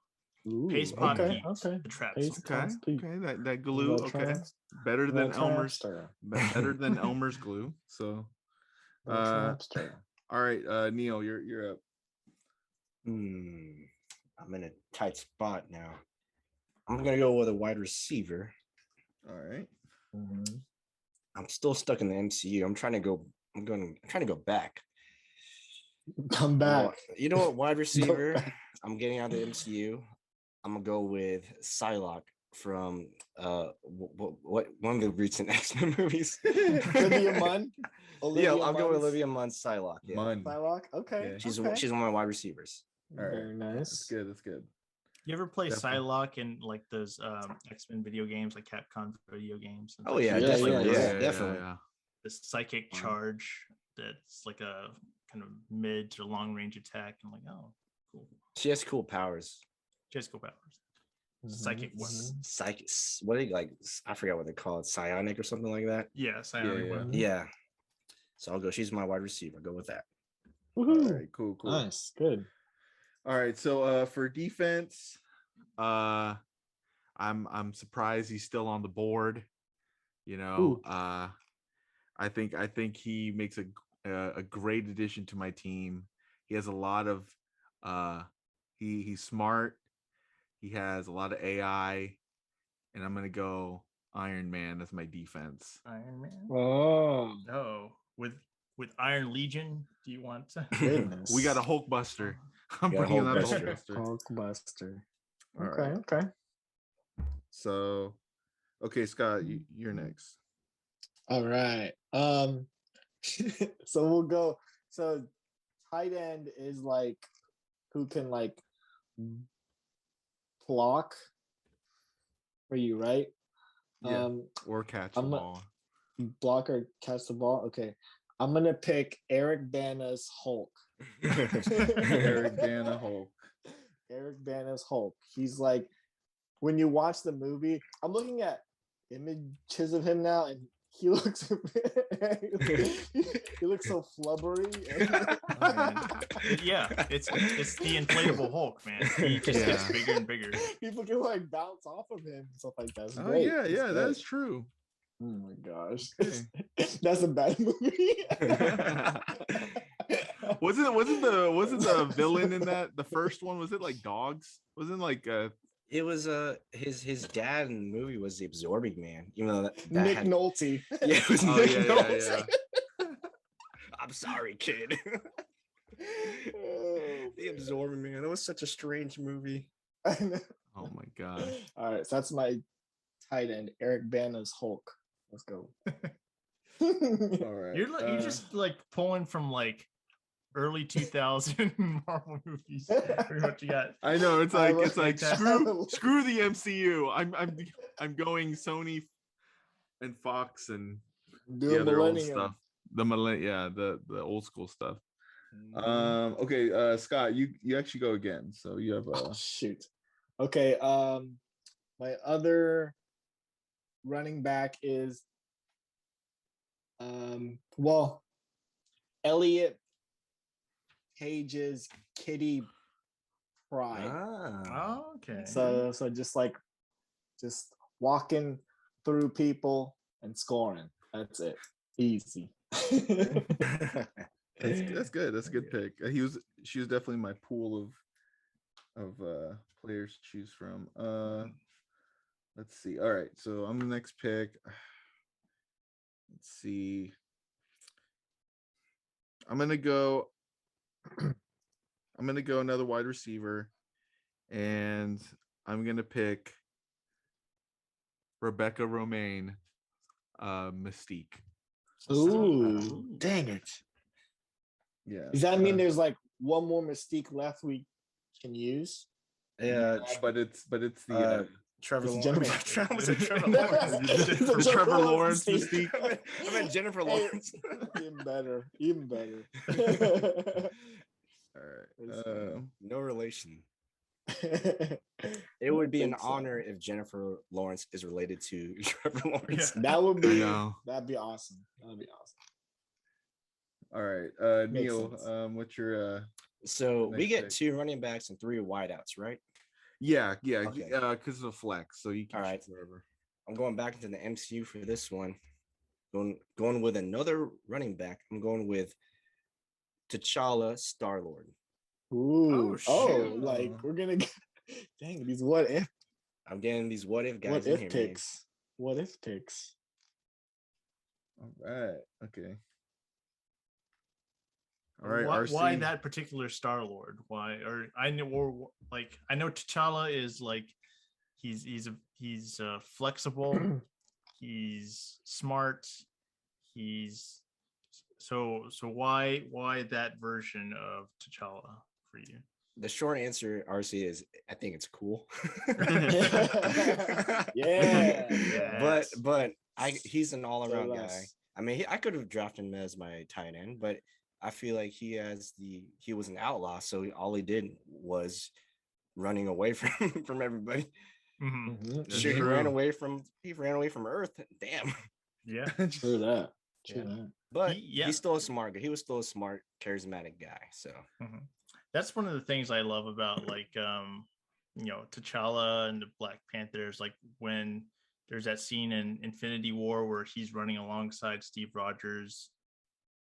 Speaker 3: Pace pot
Speaker 4: okay,
Speaker 3: Pete,
Speaker 4: okay.
Speaker 3: the traps.
Speaker 4: Pace pot Pete.
Speaker 1: Okay, that glue. Okay, better than Elmer's. Better than Elmer's glue. So, all right, Neil, you're up.
Speaker 2: I'm in a tight spot now. I'm gonna go with a wide receiver.
Speaker 1: All right.
Speaker 2: I'm still stuck in the MCU. I'm trying to go back.
Speaker 4: Come back.
Speaker 2: You know what? Wide receiver. I'm getting out of the MCU. I'm gonna go with Psylocke from what one of the recent X-Men movies.
Speaker 4: Olivia Munn.
Speaker 2: I'll go with Olivia Munn. Psylocke. Yeah.
Speaker 4: Psylocke. Okay.
Speaker 2: Yeah. She's one of my wide receivers.
Speaker 1: All right.
Speaker 4: Very nice.
Speaker 1: That's good.
Speaker 3: You ever play
Speaker 1: Definitely.
Speaker 3: Psylocke in like those X-Men video games, like Capcom video games?
Speaker 2: Oh yeah, definitely.
Speaker 1: Yeah.
Speaker 3: The psychic charge that's like a kind of mid to long range attack. I'm like, oh, cool.
Speaker 2: She has cool powers.
Speaker 3: Just go powers. Psychic weapon.
Speaker 2: Psychic. What do you like? I forgot what they call it. Psionic or something like that.
Speaker 3: Yeah, psionic weapon.
Speaker 2: Yeah. So I'll go. She's my wide receiver. Go with that.
Speaker 4: Woohoo.
Speaker 1: All right, cool.
Speaker 4: Nice, good.
Speaker 1: All right, so for defense, I'm surprised he's still on the board. You know, I think he makes a great addition to my team. He has a lot of he's smart. He has a lot of AI, and I'm gonna go Iron Man. That's my defense.
Speaker 3: Iron Man.
Speaker 4: Oh,
Speaker 3: with Iron Legion. Do you want to?
Speaker 4: goodness.
Speaker 1: We got a Hulkbuster. I'm
Speaker 2: Yeah,
Speaker 1: bringing out the
Speaker 2: Hulkbuster.
Speaker 1: Hulkbuster.
Speaker 4: Hulkbuster.
Speaker 1: All
Speaker 4: Okay.
Speaker 1: So, okay, Scott, you're next.
Speaker 4: All right. So we'll go. So tight end is like who can like block for you, right?
Speaker 1: Yeah. Or catch the ball.
Speaker 4: Block or catch the ball. Okay. I'm gonna pick Eric Bana's Hulk.
Speaker 1: Eric Bana Hulk.
Speaker 4: Eric Bana's Hulk. He's like, when you watch the movie, I'm looking at images of him now, and he looks he looks so flubbery.
Speaker 3: Yeah, it's the inflatable Hulk, man. He just gets bigger and bigger.
Speaker 4: People can like bounce off of him and stuff like that.
Speaker 1: Oh yeah, that's true.
Speaker 4: Oh my gosh,
Speaker 1: Okay.
Speaker 4: that's a bad movie.
Speaker 1: wasn't the villain in that the first one? Was it like dogs? Wasn't like
Speaker 2: It was his dad in the movie was the Absorbing Man, even though that
Speaker 4: Nick Nolte.
Speaker 2: Yeah, it was Nick Nolte.
Speaker 1: Yeah.
Speaker 2: I'm sorry, kid. The Absorbing Man. That was such a strange movie.
Speaker 1: Oh my god.
Speaker 4: All right, so that's my tight end, Eric Bana's Hulk. Let's go.
Speaker 1: All right.
Speaker 3: You're just like pulling from like early 2000 Marvel movies. Pretty much you got.
Speaker 1: I know it's like
Speaker 3: fantastic.
Speaker 1: screw the MCU. I'm going Sony and Fox and the other old stuff. The old school stuff. Okay, Scott, you actually go again. So you have
Speaker 4: shoot. Okay, my other running back is Elliot Page's Kitty Pryde.
Speaker 3: Oh, okay.
Speaker 4: So just walking through people and scoring. That's it. Easy.
Speaker 1: That's good. That's a good pick. She was definitely my pool of players to choose from. Let's see. All right, so I'm the next pick. Let's see. I'm gonna go another wide receiver, and I'm gonna pick Rebecca Romaine, Mystique.
Speaker 4: Ooh, dang it.
Speaker 1: Yeah.
Speaker 4: Does that mean there's like one more Mystique left we can use?
Speaker 2: Yeah,
Speaker 1: but it's the
Speaker 2: Trevor
Speaker 4: It's
Speaker 2: Lawrence.
Speaker 4: Jennifer.
Speaker 2: Was it Trevor Lawrence?
Speaker 4: It's a
Speaker 1: Trevor Lawrence Mystique.
Speaker 2: I meant Jennifer
Speaker 4: Hey,
Speaker 2: Lawrence.
Speaker 4: Even better.
Speaker 1: all right.
Speaker 2: No relation.
Speaker 4: It
Speaker 2: It would be an honor if Jennifer Lawrence is related to Trevor Lawrence.
Speaker 3: Yeah.
Speaker 4: That would be.
Speaker 1: know.
Speaker 4: That'd be awesome. That'd be awesome.
Speaker 1: All right.
Speaker 4: Makes
Speaker 1: Neil,
Speaker 4: sense.
Speaker 1: what's your
Speaker 2: So we
Speaker 1: Next
Speaker 2: get
Speaker 1: pick.
Speaker 2: 2 running backs and 3 wideouts, right?
Speaker 1: yeah,
Speaker 2: Okay.
Speaker 1: because of a flex, so you can
Speaker 2: All right.
Speaker 1: choose wherever.
Speaker 2: I'm going back into the MCU for this one. Going with another running back. I'm going with T'Challa Star-Lord.
Speaker 4: Ooh.
Speaker 3: shoot.
Speaker 4: Like we're gonna get. Dang, these what if
Speaker 2: I'm getting these what if guys in here, man.
Speaker 4: picks. What if picks?
Speaker 1: All right. Okay. All right.
Speaker 3: Why
Speaker 1: RC.
Speaker 3: that particular Star Lord? Why? Or I know, or like I know T'Challa is like he's flexible, he's smart, he's so why that version of T'Challa for you?
Speaker 2: The short answer, RC, is I think it's cool.
Speaker 4: Yeah.
Speaker 2: But he's an all-around
Speaker 4: Say
Speaker 2: guy.
Speaker 4: less.
Speaker 2: I mean, I could have drafted him as my tight end, but I feel like he was an outlaw, so all he did was running away from everybody.
Speaker 3: Mhm.
Speaker 4: Mhm,
Speaker 2: Sure, he
Speaker 1: true.
Speaker 2: ran away from Earth. Damn.
Speaker 3: Yeah.
Speaker 4: True that. True
Speaker 2: Yeah.
Speaker 4: that.
Speaker 2: But
Speaker 3: Yeah.
Speaker 2: he's still a smart guy. He was still a smart, charismatic guy. So
Speaker 3: That's one of the things I love about like T'Challa and the Black Panthers, like when there's that scene in Infinity War where he's running alongside Steve Rogers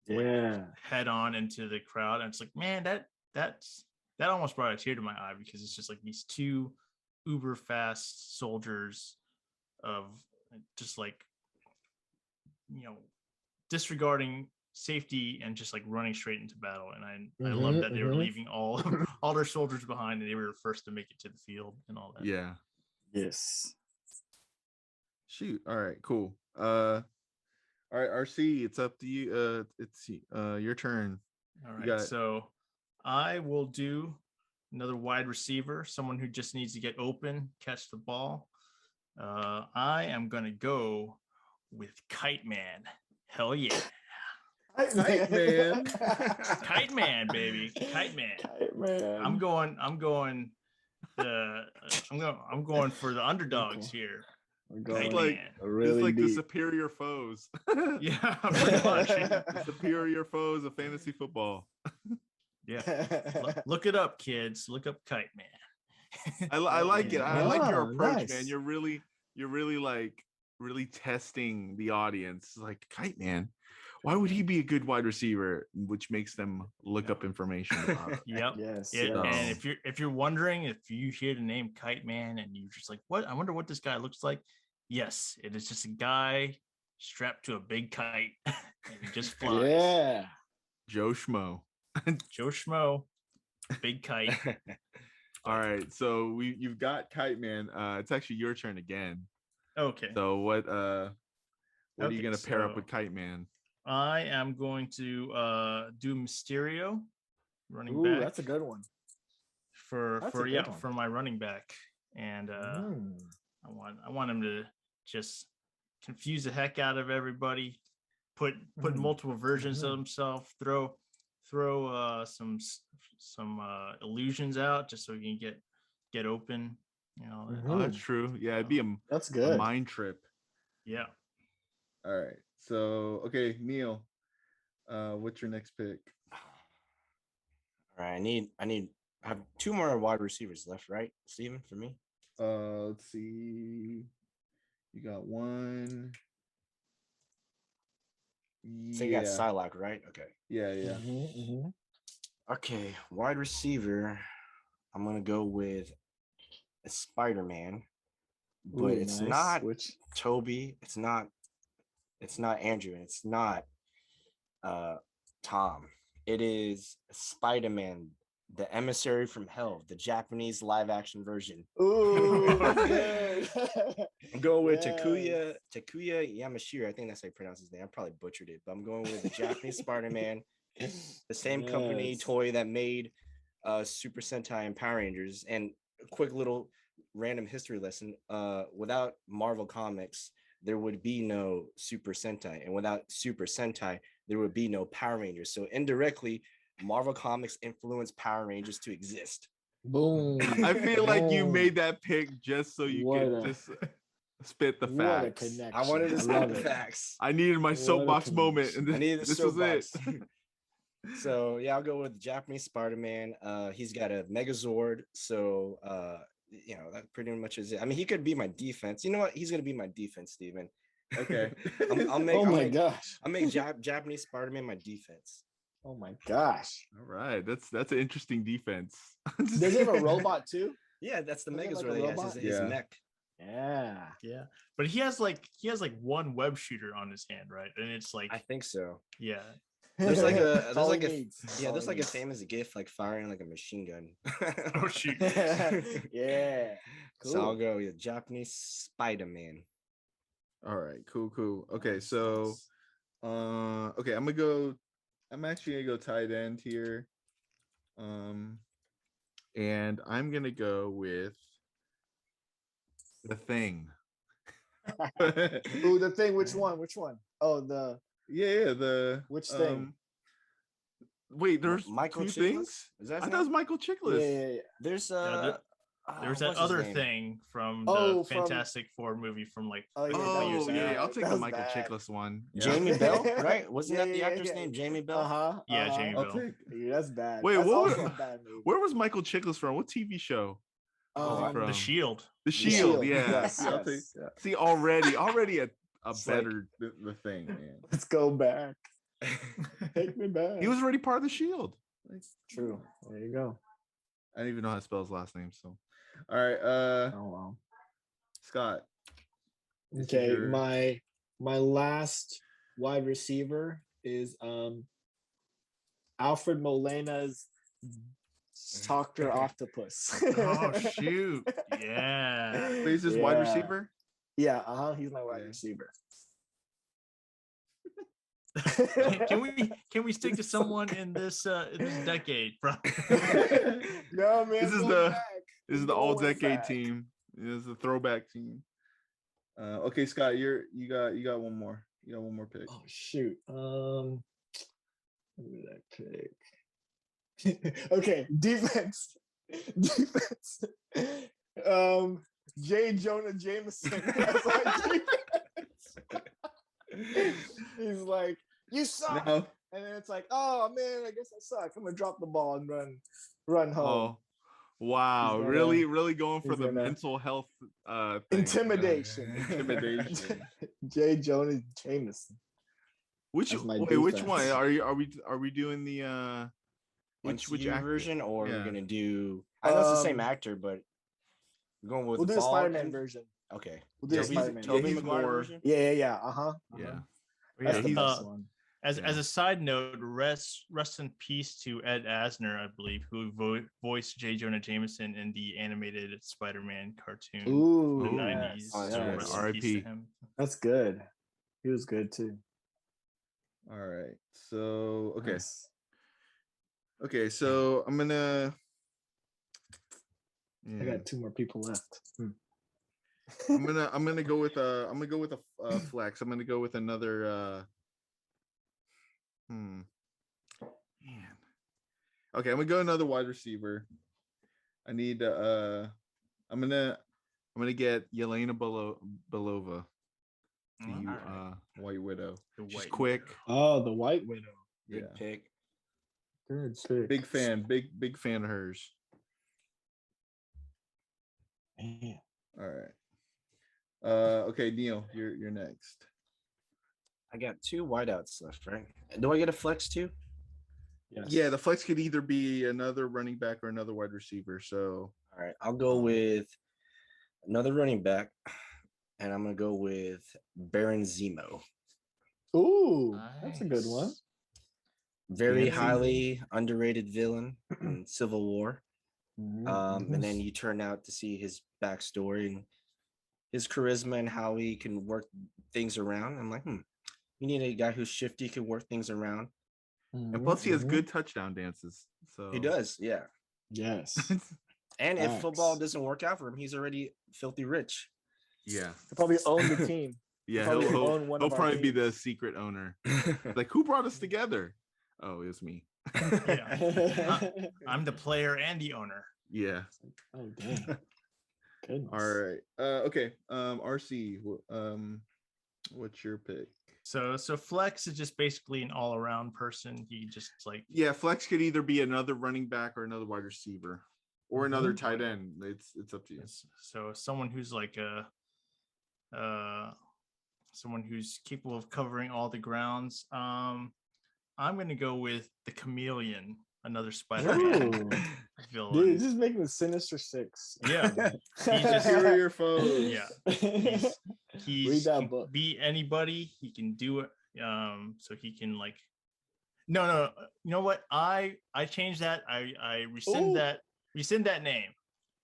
Speaker 3: like,
Speaker 4: Yeah.
Speaker 3: head on into the crowd, and it's like, man, that almost brought a tear to my eye, because it's just like these 2 uber fast soldiers of just like disregarding safety and just like running straight into battle. And I love that they were leaving all their soldiers behind, and they were the first to make it to the field and all that.
Speaker 1: Yeah.
Speaker 4: Yes.
Speaker 1: Shoot. All right. Cool. All right, RC, it's up to you. It's your turn.
Speaker 3: All
Speaker 1: You got
Speaker 3: right,
Speaker 1: it.
Speaker 3: so I will do another wide receiver, someone who just needs to get open, catch the ball. I am gonna go with Kite Man. Hell yeah,
Speaker 1: Kite Man.
Speaker 3: Kite Man, baby, Kite Man.
Speaker 4: Kite Man.
Speaker 3: I'm going for the underdogs here.
Speaker 4: We're
Speaker 3: Kite
Speaker 4: going
Speaker 1: like-
Speaker 3: Man.
Speaker 4: really
Speaker 1: It's like the
Speaker 4: deep.
Speaker 1: superior foes.
Speaker 3: Yeah, pretty much.
Speaker 1: The superior foes of fantasy football.
Speaker 3: Yeah, look it up, kids. Look up Kite Man.
Speaker 1: I like it. I like your
Speaker 4: Oh,
Speaker 1: approach,
Speaker 4: nice.
Speaker 1: man. You're really like really testing the audience. Like, Kite Man, why would he be a good wide receiver? Which makes them look up information about him.
Speaker 3: Yep.
Speaker 4: Yes.
Speaker 3: Yeah,
Speaker 4: yes.
Speaker 3: and if you're wondering, if you hear the name Kite Man and you're just like, what? I wonder what this guy looks like. Yes, it is just a guy strapped to a big kite and he just flies.
Speaker 4: Yeah.
Speaker 1: Joe Schmo.
Speaker 3: Joe Schmo, big kite.
Speaker 1: All right, so you've got Kite Man. It's actually your turn again.
Speaker 3: Okay.
Speaker 1: So what are you
Speaker 3: Okay,
Speaker 1: gonna pair up
Speaker 3: so-
Speaker 1: with Kite Man?
Speaker 3: I am going to do Mysterio, running
Speaker 4: Ooh,
Speaker 3: back.
Speaker 4: that's a good one. That's a
Speaker 3: for
Speaker 4: good one.
Speaker 3: for my running back, and I want him to just confuse the heck out of everybody, put multiple versions of himself, throw some illusions out just so he can get open.
Speaker 1: Oh, that's true. Yeah, it'd be
Speaker 4: That's
Speaker 1: a
Speaker 4: good.
Speaker 1: mind trip.
Speaker 3: Yeah.
Speaker 1: All right. So okay, Neil, what's your next pick?
Speaker 2: all right, I have 2 more wide receivers left, right, Steven, for me?
Speaker 1: Let's see. You got one.
Speaker 2: So you got Psylocke, right? Okay.
Speaker 1: Yeah.
Speaker 2: Okay, wide receiver. I'm gonna go with a Spider-Man, but
Speaker 4: Ooh,
Speaker 2: it's
Speaker 4: nice.
Speaker 2: not
Speaker 4: Which
Speaker 2: Toby. It's not Andrew. And it's not Tom. It is Spider-Man, the Emissary from Hell, the Japanese live-action version.
Speaker 4: ooh, good.
Speaker 2: I'm going with
Speaker 4: Yes.
Speaker 2: Takuya Yamashiro. I think that's how you pronounce his name. I probably butchered it, but I'm going with the Japanese Spider-Man The same company toy that made Super Sentai and Power Rangers. And a quick little random history lesson. Without Marvel Comics, there would be no Super Sentai, and without Super Sentai, there would be no Power Rangers. So indirectly, Marvel Comics influenced Power Rangers to exist.
Speaker 4: Boom.
Speaker 1: I feel like you
Speaker 4: Boom.
Speaker 1: made that pick just so you could just spit the
Speaker 4: What a
Speaker 1: facts.
Speaker 4: connection.
Speaker 2: I wanted to spit
Speaker 4: love
Speaker 2: the
Speaker 4: it.
Speaker 2: facts.
Speaker 1: I needed my
Speaker 4: What a
Speaker 1: soapbox moment,
Speaker 4: connection.
Speaker 1: and
Speaker 2: I needed a
Speaker 1: this was it.
Speaker 2: soapbox. So yeah, I'll go with the Japanese Spider-Man. He's got a Megazord, so that pretty much is it. I mean, he could be my defense. You know what? He's gonna be my defense, Steven.
Speaker 1: Okay.
Speaker 4: Gosh.
Speaker 2: I'll make Japanese Spider-Man my defense.
Speaker 4: Oh my gosh.
Speaker 1: All right, that's an interesting defense.
Speaker 4: Does he have a robot too?
Speaker 2: Yeah, that's the
Speaker 4: Does he have,
Speaker 2: Megazord.
Speaker 4: like, a
Speaker 2: That he has
Speaker 4: robot?
Speaker 2: his mech.
Speaker 4: Yeah.
Speaker 3: Yeah, but he has like one web shooter on his hand, right? And it's like,
Speaker 2: I think so.
Speaker 3: yeah,
Speaker 2: There's like a
Speaker 4: That's all he needs.
Speaker 2: there's like a famous GIF like firing like a machine gun.
Speaker 3: oh shoot,
Speaker 4: Yeah.
Speaker 2: So I'll
Speaker 4: Cool.
Speaker 2: go with Japanese Spider-Man.
Speaker 1: All right, cool. Okay, so okay, I'm actually gonna go tight end here. And I'm gonna go with The Thing.
Speaker 4: Ooh, the Thing. Which one? Oh, the
Speaker 1: Yeah, the
Speaker 4: which thing?
Speaker 1: Wait, there's
Speaker 2: Michael
Speaker 1: two
Speaker 2: Chiklis?
Speaker 1: things.
Speaker 2: Is that
Speaker 1: I
Speaker 2: his
Speaker 1: thought it was
Speaker 2: name?
Speaker 1: Michael Chiklis.
Speaker 4: Yeah.
Speaker 2: There's
Speaker 3: there's that
Speaker 2: what's his
Speaker 3: other
Speaker 2: name?
Speaker 3: thing from
Speaker 4: Oh,
Speaker 3: the
Speaker 4: from-
Speaker 3: Fantastic Four movie from like
Speaker 4: Oh, yeah,
Speaker 3: couple
Speaker 4: that
Speaker 3: years
Speaker 1: Oh
Speaker 4: was
Speaker 3: ago.
Speaker 1: yeah,
Speaker 4: bad.
Speaker 1: I'll take
Speaker 4: That
Speaker 1: the
Speaker 4: was
Speaker 1: Michael
Speaker 4: bad.
Speaker 1: Chiklis one. Yeah.
Speaker 2: Jamie Bell, right? Wasn't
Speaker 4: Yeah,
Speaker 2: that the
Speaker 4: yeah,
Speaker 2: actor's
Speaker 4: yeah.
Speaker 2: name? Jamie Bell?
Speaker 3: Yeah, Jamie
Speaker 1: I'll
Speaker 3: Bell.
Speaker 1: take.
Speaker 4: Yeah, that's bad.
Speaker 1: Wait,
Speaker 4: That's
Speaker 1: what
Speaker 4: also
Speaker 1: was-
Speaker 4: a bad movie.
Speaker 1: Where was Michael Chiklis from? What TV show?
Speaker 3: The
Speaker 1: from?
Speaker 3: Shield.
Speaker 1: The Shield. Yeah.
Speaker 4: Yes,
Speaker 1: Yeah, I'll take-
Speaker 4: yes. Yeah.
Speaker 1: See, already a
Speaker 2: It's like-
Speaker 1: better the Thing, man.
Speaker 4: Let's go back. Take me back.
Speaker 1: He was already part of the Shield.
Speaker 4: True. There you go.
Speaker 1: I don't even know how to spell his last name. So, all right,
Speaker 4: Oh wow.
Speaker 1: Scott. this is
Speaker 4: Okay,
Speaker 1: your-
Speaker 4: my last wide receiver is Alfred Molena's Dr. Octopus.
Speaker 1: Oh shoot!
Speaker 3: Yeah.
Speaker 1: Wait, is this wide
Speaker 4: Yeah.
Speaker 1: receiver?
Speaker 4: Yeah, he's my wide
Speaker 1: Okay.
Speaker 4: receiver.
Speaker 3: Can we stick to someone in this decade, bro?
Speaker 4: No, man.
Speaker 1: This is
Speaker 4: go
Speaker 1: the-
Speaker 4: back.
Speaker 1: This is the
Speaker 4: Go
Speaker 1: all
Speaker 4: way
Speaker 1: decade
Speaker 4: back.
Speaker 1: team. This is the throwback team. Okay, Scott, you got one more. You got one more pick.
Speaker 4: Oh shoot. Who did I pick? Okay, defense. Defense. J. Jonah Jameson. That's my defense. He's like, you suck.
Speaker 1: No.
Speaker 4: And then it's like, oh man, I guess I suck. I'm gonna drop the ball and run home.
Speaker 1: Oh, wow!
Speaker 4: He's gonna-
Speaker 1: really going for
Speaker 4: he's
Speaker 1: the
Speaker 4: gonna-
Speaker 1: mental health thing.
Speaker 4: Intimidation.
Speaker 1: Intimidation.
Speaker 4: J. Jonah Jameson.
Speaker 1: Which
Speaker 4: That's my
Speaker 1: which one
Speaker 4: defense.
Speaker 1: are we doing the which
Speaker 2: MCU
Speaker 1: actor?
Speaker 2: version, or
Speaker 1: Yeah.
Speaker 2: we're gonna do? I know it's the same
Speaker 4: Um,
Speaker 2: actor, but we're going with
Speaker 4: We'll do the
Speaker 2: bald
Speaker 4: Spider-Man
Speaker 2: and-
Speaker 4: version.
Speaker 2: Okay.
Speaker 4: We'll do the
Speaker 1: Yeah,
Speaker 4: Spider-Man.
Speaker 2: Tobey
Speaker 1: he's
Speaker 2: Maguire
Speaker 1: more-
Speaker 2: version.
Speaker 4: Yeah. Uh-huh.
Speaker 1: Yeah.
Speaker 4: That's
Speaker 3: Yeah,
Speaker 4: the
Speaker 1: he's-
Speaker 4: best one.
Speaker 3: As
Speaker 1: Yeah.
Speaker 3: a side note, rest in peace to Ed Asner, I believe, who voiced J. Jonah Jameson in the animated Spider-Man cartoon
Speaker 4: Ooh,
Speaker 3: in the
Speaker 1: yes.
Speaker 3: 90s.
Speaker 2: Oh,
Speaker 3: So
Speaker 2: yes.
Speaker 3: rest in peace
Speaker 1: R.I.P..
Speaker 3: to him.
Speaker 4: that's good. He was good too.
Speaker 1: All right. So okay.
Speaker 4: Nice.
Speaker 1: Okay. So I'm gonna.
Speaker 4: I
Speaker 1: Yeah.
Speaker 4: got two more people left.
Speaker 1: I'm gonna go with a flex. I'm gonna go with another. Man. Okay, I'm gonna go another wide receiver. I need I'm gonna get Yelena Belova, the
Speaker 3: Alright.
Speaker 1: White Widow.
Speaker 3: The
Speaker 1: She's
Speaker 3: White
Speaker 1: quick.
Speaker 3: Widow.
Speaker 4: Oh, the White Widow.
Speaker 1: Yeah.
Speaker 2: Good pick.
Speaker 4: Good pick.
Speaker 1: Big fan, big fan of hers.
Speaker 4: Man.
Speaker 1: All right. Okay, Neil, you're next.
Speaker 2: I got two wideouts left, right? Do I get a flex too?
Speaker 4: Yes.
Speaker 1: Yeah, the flex could either be another running back or another wide receiver. So
Speaker 2: All right, I'll go with another running back, and I'm gonna go with Baron Zemo.
Speaker 4: Ooh, that's a good one.
Speaker 3: Nice.
Speaker 2: Very
Speaker 1: Fancy.
Speaker 2: highly underrated villain in Civil War.
Speaker 4: Mhm.
Speaker 2: And then you turn out to see his backstory and his charisma and how he can work things around. I'm like, you need a guy who's shifty, can work things around.
Speaker 1: And plus, he has good touchdown dances. So
Speaker 2: He does, yeah.
Speaker 4: Yes.
Speaker 2: And if
Speaker 4: Facts.
Speaker 2: football doesn't work out for him, he's already filthy rich.
Speaker 1: Yeah.
Speaker 4: He'll probably own the team.
Speaker 1: Yeah,
Speaker 4: Probably
Speaker 1: he'll
Speaker 4: own one of our
Speaker 1: probably be the
Speaker 4: teams.
Speaker 1: secret owner. Like, who brought us together? Oh, it was me.
Speaker 3: Yeah. I'm the player and the owner.
Speaker 1: Yeah.
Speaker 4: Oh damn. Goodness.
Speaker 1: All right. Okay. RC. What's your pick?
Speaker 3: So Flex is just basically an all-around person. He just like
Speaker 1: Yeah, Flex could either be another running back or another wide receiver or another tight end. It's up to you.
Speaker 3: So someone who's like someone who's capable of covering all the grounds. I'm gonna go with the Chameleon, another Spider-Man villain.
Speaker 4: Dude, just making the Sinister Six.
Speaker 3: Yeah, he's just
Speaker 1: Superior foes.
Speaker 3: yeah. He's
Speaker 4: Read that
Speaker 3: can
Speaker 4: book.
Speaker 3: be anybody. He can do it. So he can like. No. You know what? I changed that. I rescind
Speaker 4: Ooh.
Speaker 3: that. Rescind that name.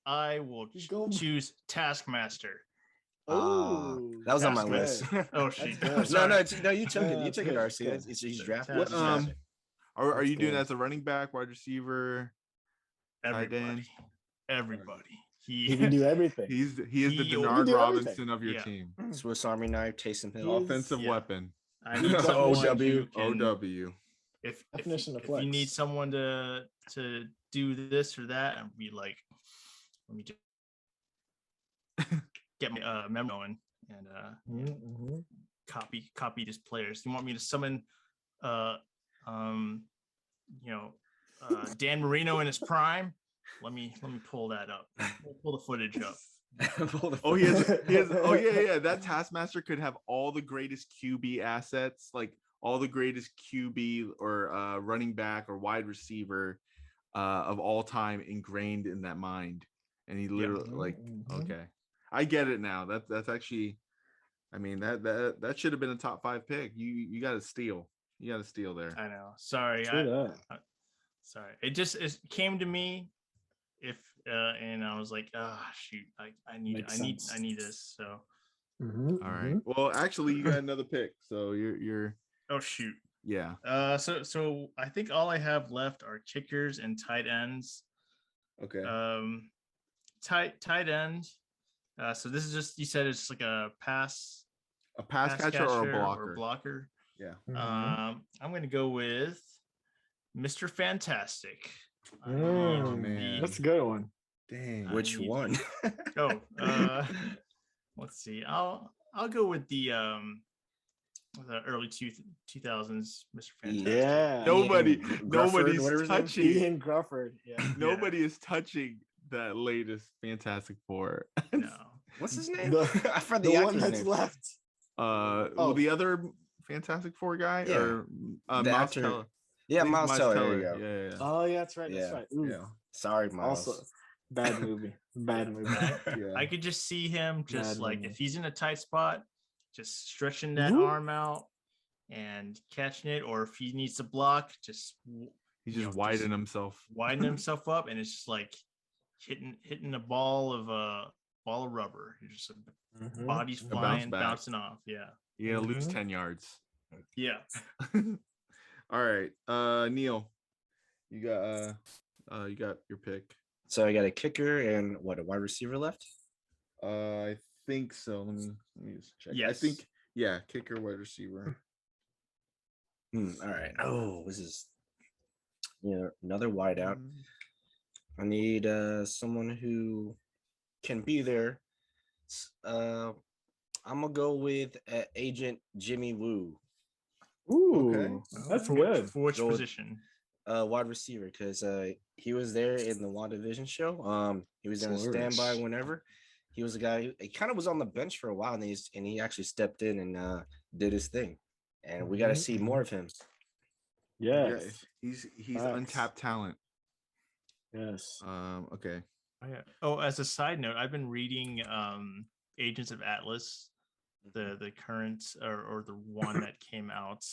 Speaker 3: I will
Speaker 4: Go-
Speaker 3: choose Taskmaster.
Speaker 4: Oh,
Speaker 2: that was on my
Speaker 3: That's
Speaker 2: list.
Speaker 3: Oh shit!
Speaker 4: good.
Speaker 3: I'm
Speaker 2: No,
Speaker 3: sorry.
Speaker 2: no, you took it. You
Speaker 4: That's
Speaker 2: took it,
Speaker 4: good,
Speaker 2: RC.
Speaker 4: that's good.
Speaker 2: He's drafted.
Speaker 3: What,
Speaker 1: Are
Speaker 4: That's
Speaker 1: you doing
Speaker 4: good.
Speaker 1: that as a running back, wide receiver, tight end?
Speaker 3: Everybody.
Speaker 4: he can do everything.
Speaker 1: He is the
Speaker 3: He
Speaker 1: Denard
Speaker 4: can do
Speaker 1: Robinson
Speaker 4: everything.
Speaker 1: of your
Speaker 3: Yeah.
Speaker 1: team.
Speaker 2: Swiss Army knife, Taysom
Speaker 4: He
Speaker 2: Hill.
Speaker 4: is-
Speaker 1: Offensive
Speaker 3: yeah.
Speaker 1: weapon.
Speaker 3: I need someone
Speaker 2: OW.
Speaker 3: who can-
Speaker 1: OW.
Speaker 3: If
Speaker 4: Definition of
Speaker 3: if you
Speaker 4: flex.
Speaker 3: need someone to do this or that, and be like, let me just get my memo going and
Speaker 4: Mhm.
Speaker 3: copy just players. You want me to summon Dan Marino in his prime? Let me pull that up. We'll pull the footage up.
Speaker 1: Oh, he has. Oh, yeah. That Taskmaster could have all the greatest QB assets, like all the greatest QB or running back or wide receiver of all time ingrained in that mind. And he literally okay, I get it now. That's actually, I mean that should have been a top 5 pick. You got to steal. You got to steal there.
Speaker 3: I know. Sorry. Sorry. It came to me. And I was like, shoot, I need this. So
Speaker 1: All right. Well, actually, you got another pick, so you're.
Speaker 3: Oh shoot.
Speaker 1: Yeah.
Speaker 3: So I think all I have left are kickers and tight ends.
Speaker 1: Okay.
Speaker 3: Tight end. So this is just, you said it's like a pass
Speaker 1: catcher or a
Speaker 3: blocker.
Speaker 1: Yeah.
Speaker 3: I'm gonna go with Mr. Fantastic.
Speaker 1: Oh, man.
Speaker 4: That's a good one.
Speaker 1: Dang.
Speaker 2: Which one?
Speaker 3: Let's see. I'll go with the early 2000s Mr. Fantastic.
Speaker 4: Yeah.
Speaker 1: Nobody's
Speaker 2: whatever his name is.
Speaker 1: touching.
Speaker 4: Ian Grufford. Yeah.
Speaker 1: Nobody is touching that latest Fantastic Four.
Speaker 3: No.
Speaker 2: What's his name? I forgot
Speaker 4: The
Speaker 2: the
Speaker 4: one
Speaker 2: actor's
Speaker 4: that's
Speaker 2: name.
Speaker 4: left.
Speaker 1: Well, the other Fantastic Four guy,
Speaker 2: Yeah.
Speaker 1: or
Speaker 2: The
Speaker 1: Miles
Speaker 2: actor.
Speaker 1: Teller.
Speaker 2: Yeah,
Speaker 1: I think
Speaker 2: Miles Teller. There you go.
Speaker 1: Yeah.
Speaker 4: Oh yeah, that's right. That's
Speaker 2: Yeah.
Speaker 4: right. Ooh.
Speaker 1: Yeah.
Speaker 2: Sorry, Miles.
Speaker 4: Also, bad movie. Bad movie.
Speaker 1: Yeah.
Speaker 3: I could just see him just
Speaker 4: Bad
Speaker 3: like,
Speaker 4: movie.
Speaker 3: if he's in a tight spot, just stretching that
Speaker 4: Whoop.
Speaker 3: arm out and catching it, or if he needs to block, just
Speaker 1: He's just widening himself.
Speaker 3: widen himself up, and it's just like hitting a ball of rubber. You're just body's
Speaker 1: A bounce
Speaker 3: flying,
Speaker 1: back.
Speaker 3: bouncing off. Yeah.
Speaker 1: You're gonna lose
Speaker 4: Mhm.
Speaker 1: 10 yards.
Speaker 3: Yeah.
Speaker 1: All right. Neil, you got your pick.
Speaker 2: So I got a kicker and a wide receiver left.
Speaker 1: I think so. Let me just check. I
Speaker 3: Yes.
Speaker 1: think, yeah, kicker, wide receiver.
Speaker 2: All right. Oh, this is another wideout. I need someone who can be there. I'm gonna go with Agent Jimmy Woo,
Speaker 4: Ooh,
Speaker 1: Okay.
Speaker 4: that's
Speaker 3: For
Speaker 4: good.
Speaker 3: which
Speaker 2: Go with-
Speaker 3: position?
Speaker 2: wide receiver, because he was there in the WandaVision show. He was in a standby
Speaker 4: Flourish.
Speaker 2: whenever. He was a guy. He kind of was on the bench for a while, and he actually stepped in and did his thing. And we got to see more of him.
Speaker 4: Yes.
Speaker 1: Yeah, he's
Speaker 4: Facts.
Speaker 1: untapped talent.
Speaker 4: Yes.
Speaker 1: Okay.
Speaker 3: Oh, as a side note, I've been reading Agents of Atlas, the current or the one that came out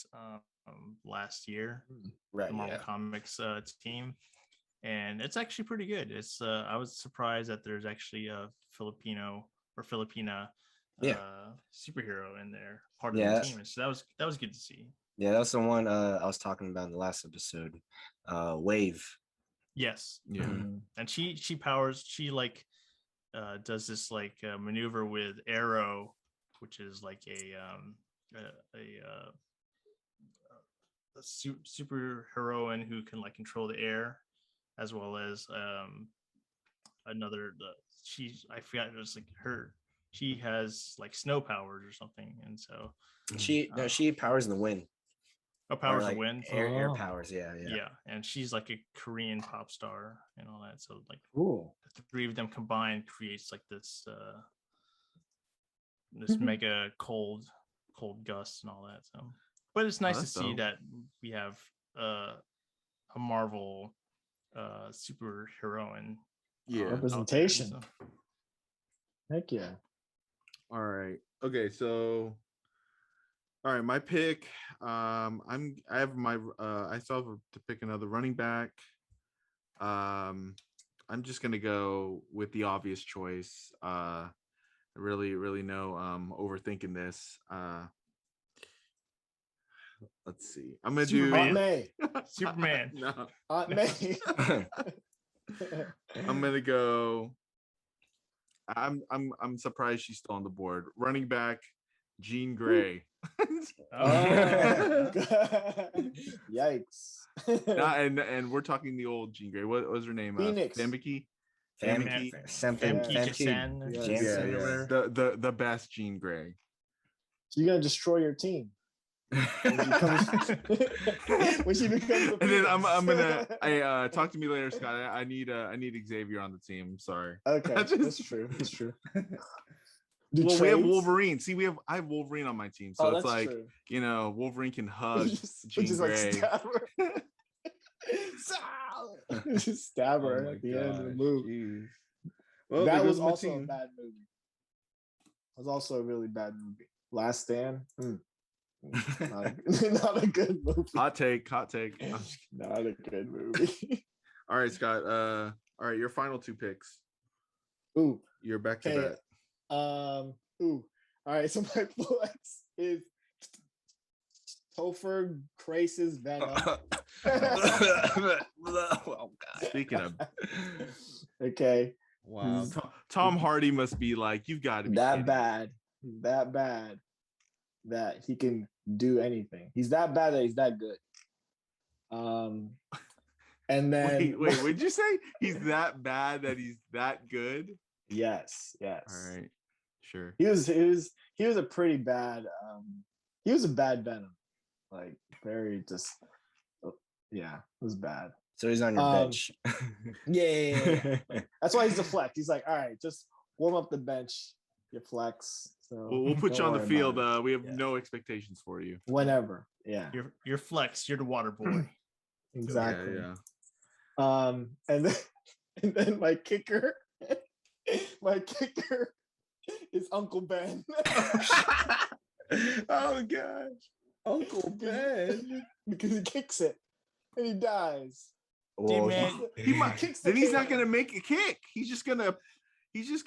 Speaker 3: last year,
Speaker 2: Right.
Speaker 3: the Marvel
Speaker 2: Yeah.
Speaker 3: Comics team, and it's actually pretty good. It's I was surprised that there's actually a Filipino or Filipina superhero in there, part of the team. And so that was good to see.
Speaker 2: Yeah, that's the one I was talking about in the last episode. Wave.
Speaker 3: Yes.
Speaker 1: Yeah.
Speaker 3: And she powers. She like does this like maneuver with Arrow, which is like a super heroine who can like control the air, as well as another. I forgot it was like her. She has like snow powers or something, and so
Speaker 2: She powers the wind.
Speaker 3: powers
Speaker 2: like
Speaker 3: the wind.
Speaker 2: Air powers. Yeah.
Speaker 3: Yeah, and she's like a Korean pop star and all that. So like
Speaker 4: Cool.
Speaker 3: the three of them combined creates like this this mega cold gusts and all that. So, but it's nice to see that we have a Marvel super heroine
Speaker 4: representation.
Speaker 3: There, so.
Speaker 4: Heck yeah.
Speaker 1: All right. Okay, so all right, my pick. I still have to pick another running back. I'm just gonna go with the obvious choice. Really no overthinking this. Let's see. I'm gonna
Speaker 3: Superman.
Speaker 1: do
Speaker 4: Aunt May.
Speaker 3: Superman.
Speaker 1: No.
Speaker 4: Aunt May.
Speaker 1: I'm gonna go. I'm surprised she's still on the board. Running back, Jean Grey.
Speaker 4: Oh, yikes!
Speaker 1: and we're talking the old Jean Grey. What was her name?
Speaker 4: Phoenix.
Speaker 1: Famke.
Speaker 3: Famke Janssen.
Speaker 1: Yeah. The best Jean Grey.
Speaker 4: She's gonna destroy your team when she becomes
Speaker 1: And then I'm gonna talk to me later, Scott. I need Xavier on the team. I'm sorry.
Speaker 4: Okay, that's true. That's true.
Speaker 1: Well, we have Wolverine. See, I have Wolverine on my team, so it's like
Speaker 4: true.
Speaker 1: Wolverine can hug Jean
Speaker 4: just
Speaker 1: Grey.
Speaker 4: like stab her. Just stab her at the end of the movie.
Speaker 1: Well,
Speaker 4: that was also a bad movie. It was also a really bad movie. Last Stand. Not a good movie.
Speaker 1: Hot take.
Speaker 4: Not a good movie.
Speaker 1: All right, Scott. All right, your final two picks.
Speaker 4: Ooh,
Speaker 1: you're back to
Speaker 4: back. All right. So my flex is Topher Grace's Venom.
Speaker 2: Oh God.
Speaker 1: Speaking of,
Speaker 4: okay.
Speaker 1: Wow. Tom Hardy must be like, you've got to be
Speaker 4: that bad that he can do anything. He's that bad that he's that good. And then
Speaker 1: wait, what'd you say? He's that bad that he's that good?
Speaker 4: Yes.
Speaker 1: All right. Sure.
Speaker 4: He was a pretty bad he was a bad Venom. Like very just it was bad.
Speaker 2: So he's on your bench.
Speaker 4: Yeah. That's why he's the flex. He's like, all right, just warm up the bench, your flex. So
Speaker 1: we'll put you on the field. We have no expectations for you.
Speaker 4: Whenever. Yeah.
Speaker 3: You're flex, you're the water boy.
Speaker 4: Exactly.
Speaker 1: Yeah.
Speaker 4: And then my kicker is Uncle Ben.
Speaker 1: Oh gosh. Uncle Ben.
Speaker 4: Because he kicks it and he dies.
Speaker 2: Well,
Speaker 3: man,
Speaker 1: he might. Then he's not gonna make a kick. He's just gonna.
Speaker 2: It's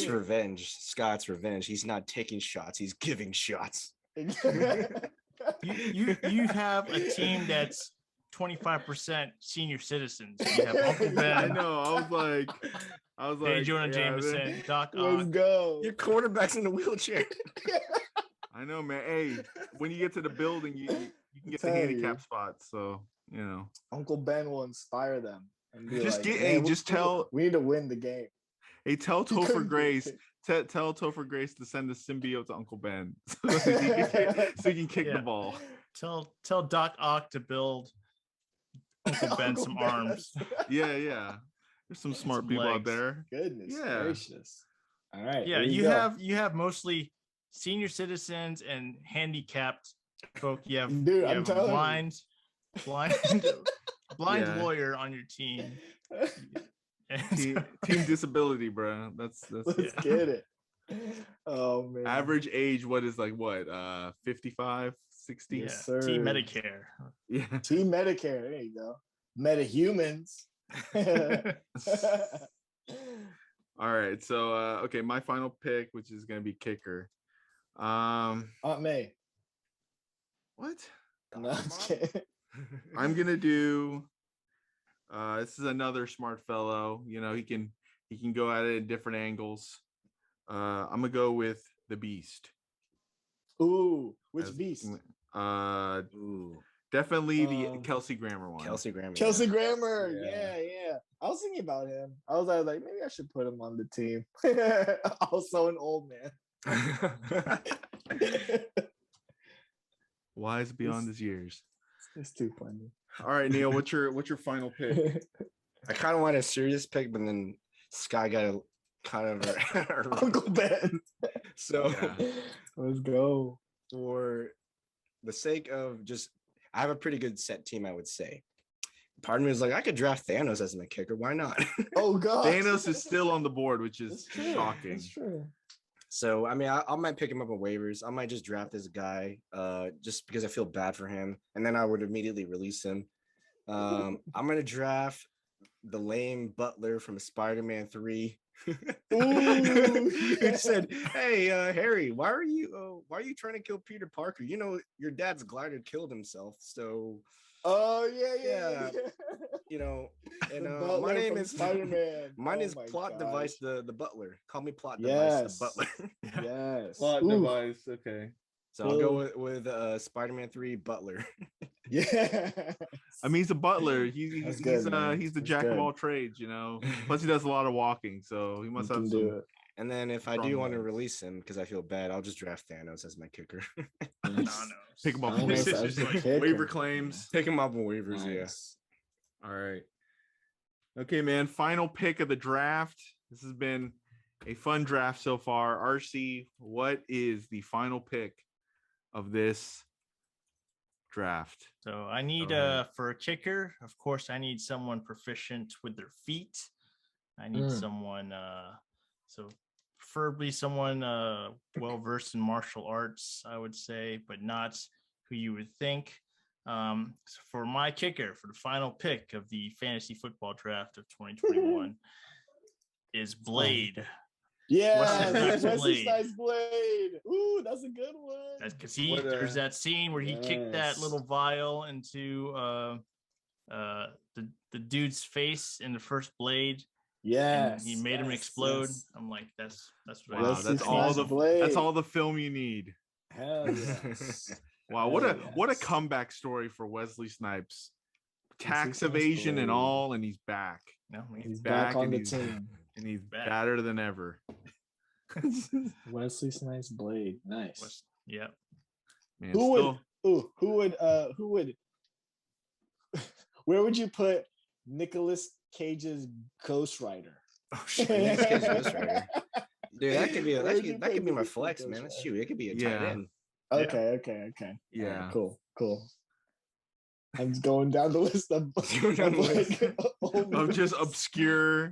Speaker 2: revenge. Scott's revenge. He's not taking shots. He's giving shots.
Speaker 3: You have a team that's 25% senior citizens. You have Uncle Ben.
Speaker 1: I know. I was like,
Speaker 3: hey, Jonah Jameson, Doc Ock.
Speaker 4: Let's go.
Speaker 2: Your quarterback's in a wheelchair.
Speaker 1: I know, man. Hey, when you get to the building, you can get the handicap spots. So
Speaker 4: Uncle Ben will inspire them. And be
Speaker 1: just
Speaker 4: like,
Speaker 1: tell.
Speaker 4: We need to win the game.
Speaker 1: Hey, tell Topher Grace. Tell Topher Grace to send the symbiote to Uncle Ben so he can kick the ball.
Speaker 3: Tell Doc Ock to build Uncle Ben some arms.
Speaker 1: Yeah. There's some smart people out there.
Speaker 4: Goodness gracious. All right.
Speaker 3: Yeah, you have mostly senior citizens and handicapped folk. You have,
Speaker 4: I'm telling
Speaker 3: blind lawyer on your team.
Speaker 1: Team disability, bro. Let's
Speaker 4: get it. Oh man.
Speaker 1: Average age, what is 55, 60?
Speaker 3: Yeah. Team Medicare.
Speaker 1: Yeah.
Speaker 4: Team Medicare. There you go. Metahumans.
Speaker 1: All right. So okay, my final pick, which is gonna be kicker.
Speaker 4: Aunt May.
Speaker 1: What?
Speaker 4: No, I'm just kidding.
Speaker 1: I'm gonna do. This is another smart fellow. You know, he can go at it at different angles. I'm gonna go with the Beast.
Speaker 4: Ooh, which Beast?
Speaker 2: Ooh,
Speaker 1: Definitely the Kelsey Grammer one.
Speaker 2: Kelsey Grammer.
Speaker 4: Kelsey Grammer. Yeah. I was thinking about him. I was like, maybe I should put him on the team. Also an old man.
Speaker 1: Wise beyond his years.
Speaker 4: It's too funny.
Speaker 1: All right, Neil, what's your final pick?
Speaker 2: I kind of want a serious pick, but then Sky got a kind of
Speaker 4: Uncle Ben.
Speaker 2: So
Speaker 4: let's go.
Speaker 2: For the sake of just, I have a pretty good set team, I would say. Part of me was like, I could draft Thanos as my kicker. Why not?
Speaker 4: Oh God,
Speaker 1: Thanos is still on the board, which is shocking.
Speaker 4: That's true.
Speaker 2: So I mean, I might pick him up on waivers. I might just draft this guy, just because I feel bad for him, and then I would immediately release him. I'm gonna draft the lame Butler from Spider-Man 3. Who said, "Hey, Harry, why are you trying to kill Peter Parker? You know your dad's glider killed himself, so."
Speaker 4: Oh yeah.
Speaker 2: You know, and
Speaker 4: my name is Spider-Man.
Speaker 2: Mine is Plot Device, the Butler. Call me Plot Device, the Butler.
Speaker 4: Yes.
Speaker 1: Plot Device. Okay.
Speaker 2: So I'll go with Spider-Man 3 Butler.
Speaker 4: Yeah.
Speaker 1: I mean, he's a butler. He's the jack of all trades, you know. Plus, he does a lot of walking, so he must have some.
Speaker 2: And then if I do want to release him because I feel bad, I'll just draft Thanos as my kicker.
Speaker 1: Pick him up on waiver claims.
Speaker 2: Pick him up on waivers, yes.
Speaker 1: All right. Okay, man. Final pick of the draft. This has been a fun draft so far. Arcee, what is the final pick of this draft?
Speaker 3: So I need for a kicker, of course, I need someone proficient with their feet. I need someone so preferably someone well versed in martial arts, I would say, but not who you would think. So for my kicker, for the final pick of the fantasy football draft of 2021 is Blade.
Speaker 4: Yeah, Wesley Snipes Blade. Ooh, that's a good one.
Speaker 3: That's because there's that scene where he kicked that little vial into the dude's face in the first Blade.
Speaker 4: Yes,
Speaker 3: he made him explode. Yes. I'm like, that's what
Speaker 1: wow. That's all the film you need.
Speaker 4: Hell yes.
Speaker 1: Wow, what a comeback story for Wesley Snipes. Tax evasion and all, and he's back.
Speaker 3: No,
Speaker 4: he's back on the team,
Speaker 1: and he's better than ever.
Speaker 4: Wesley Snipes Blade, nice.
Speaker 3: Yeah.
Speaker 1: Man,
Speaker 4: who would? Where would you put Nicolas Cage's Ghost Rider?
Speaker 2: Oh shit, Nicolas Cage's Ghost Rider. Dude, that could be my flex, man. Let's shoot. It could be a tight end.
Speaker 4: Okay.
Speaker 1: Yeah.
Speaker 4: Right, cool. I'm just going down the list of
Speaker 1: just obscure,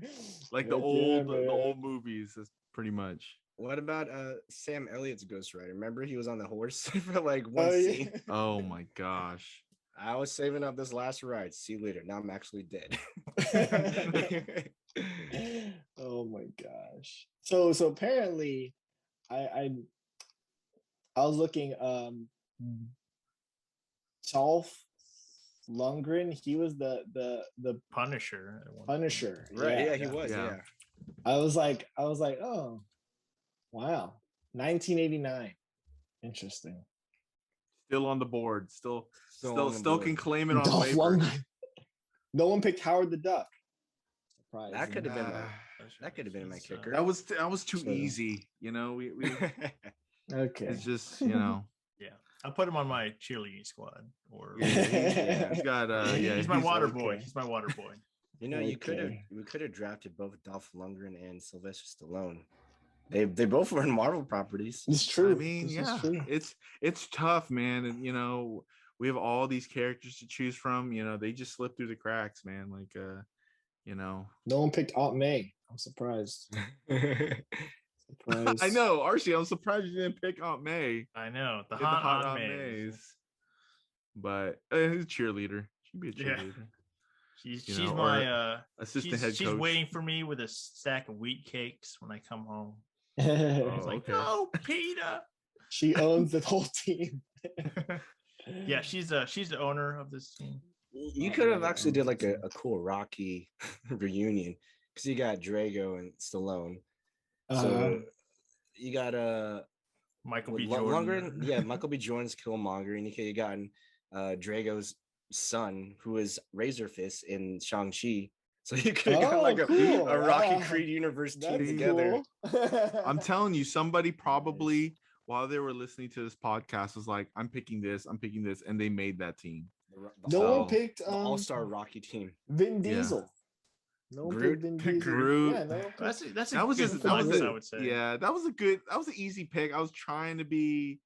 Speaker 1: like the old movies. That's pretty much.
Speaker 2: What about Sam Elliott's Ghost Rider? Remember he was on the horse for like one scene.
Speaker 1: Oh my gosh.
Speaker 2: I was saving up this last ride. See you later. Now I'm actually dead.
Speaker 4: Oh my gosh. So apparently I was looking Dolph Lundgren, he was the
Speaker 3: Punisher.
Speaker 4: Punisher.
Speaker 2: Right, yeah, he was. Yeah.
Speaker 4: I was like, oh wow. 1989. Interesting.
Speaker 1: Still on the board. Still can claim it on
Speaker 4: Dolph
Speaker 1: waiver.
Speaker 4: Lundgren. No one picked Howard the Duck. Surprise.
Speaker 2: That could have been my kicker.
Speaker 1: That was too easy. You know, we
Speaker 4: okay.
Speaker 1: It's just, you know.
Speaker 3: Yeah. I'll put him on my cheerleading squad. Or
Speaker 1: he's got
Speaker 3: he's my water boy. He's my water boy.
Speaker 2: You know, we could have drafted both Dolph Lundgren and Sylvester Stallone. They both were in Marvel properties.
Speaker 4: It's true.
Speaker 1: I mean, it's tough, man. And you know, we have all these characters to choose from. You know, they just slip through the cracks, man. Like you know.
Speaker 4: No one picked Aunt May. I'm surprised.
Speaker 1: I know, Arcee, I'm surprised you didn't pick Aunt May.
Speaker 3: I know. The
Speaker 1: hot Aunt Mays. But he's a cheerleader. She'd be a cheerleader.
Speaker 3: Yeah. She's my
Speaker 1: assistant head coach.
Speaker 3: She's waiting for me with a stack of wheat cakes when I come home.
Speaker 4: I
Speaker 3: was like, no, Peter.
Speaker 4: She owns the whole team.
Speaker 3: Yeah, she's the owner of this team.
Speaker 2: You could have actually did like a cool Rocky reunion because you got Drago and Stallone. So you got
Speaker 3: Michael B. Jordan.
Speaker 2: Michael B. Jordan's Killmonger, and you got Drago's son, who is Razor Fist in Shang-Chi. So you could have got like a Rocky Creed universe team together.
Speaker 4: Cool.
Speaker 1: I'm telling you, somebody probably while they were listening to this podcast was like, I'm picking this, and they made that team.
Speaker 4: No one picked
Speaker 2: the all-star Rocky team.
Speaker 4: Vin Diesel. No one picked Vin Diesel.
Speaker 1: Groot.
Speaker 4: Yeah, no
Speaker 3: that's a
Speaker 1: that was
Speaker 3: good
Speaker 1: just
Speaker 3: point, I would say.
Speaker 1: Yeah, that was an easy pick. I was trying to be,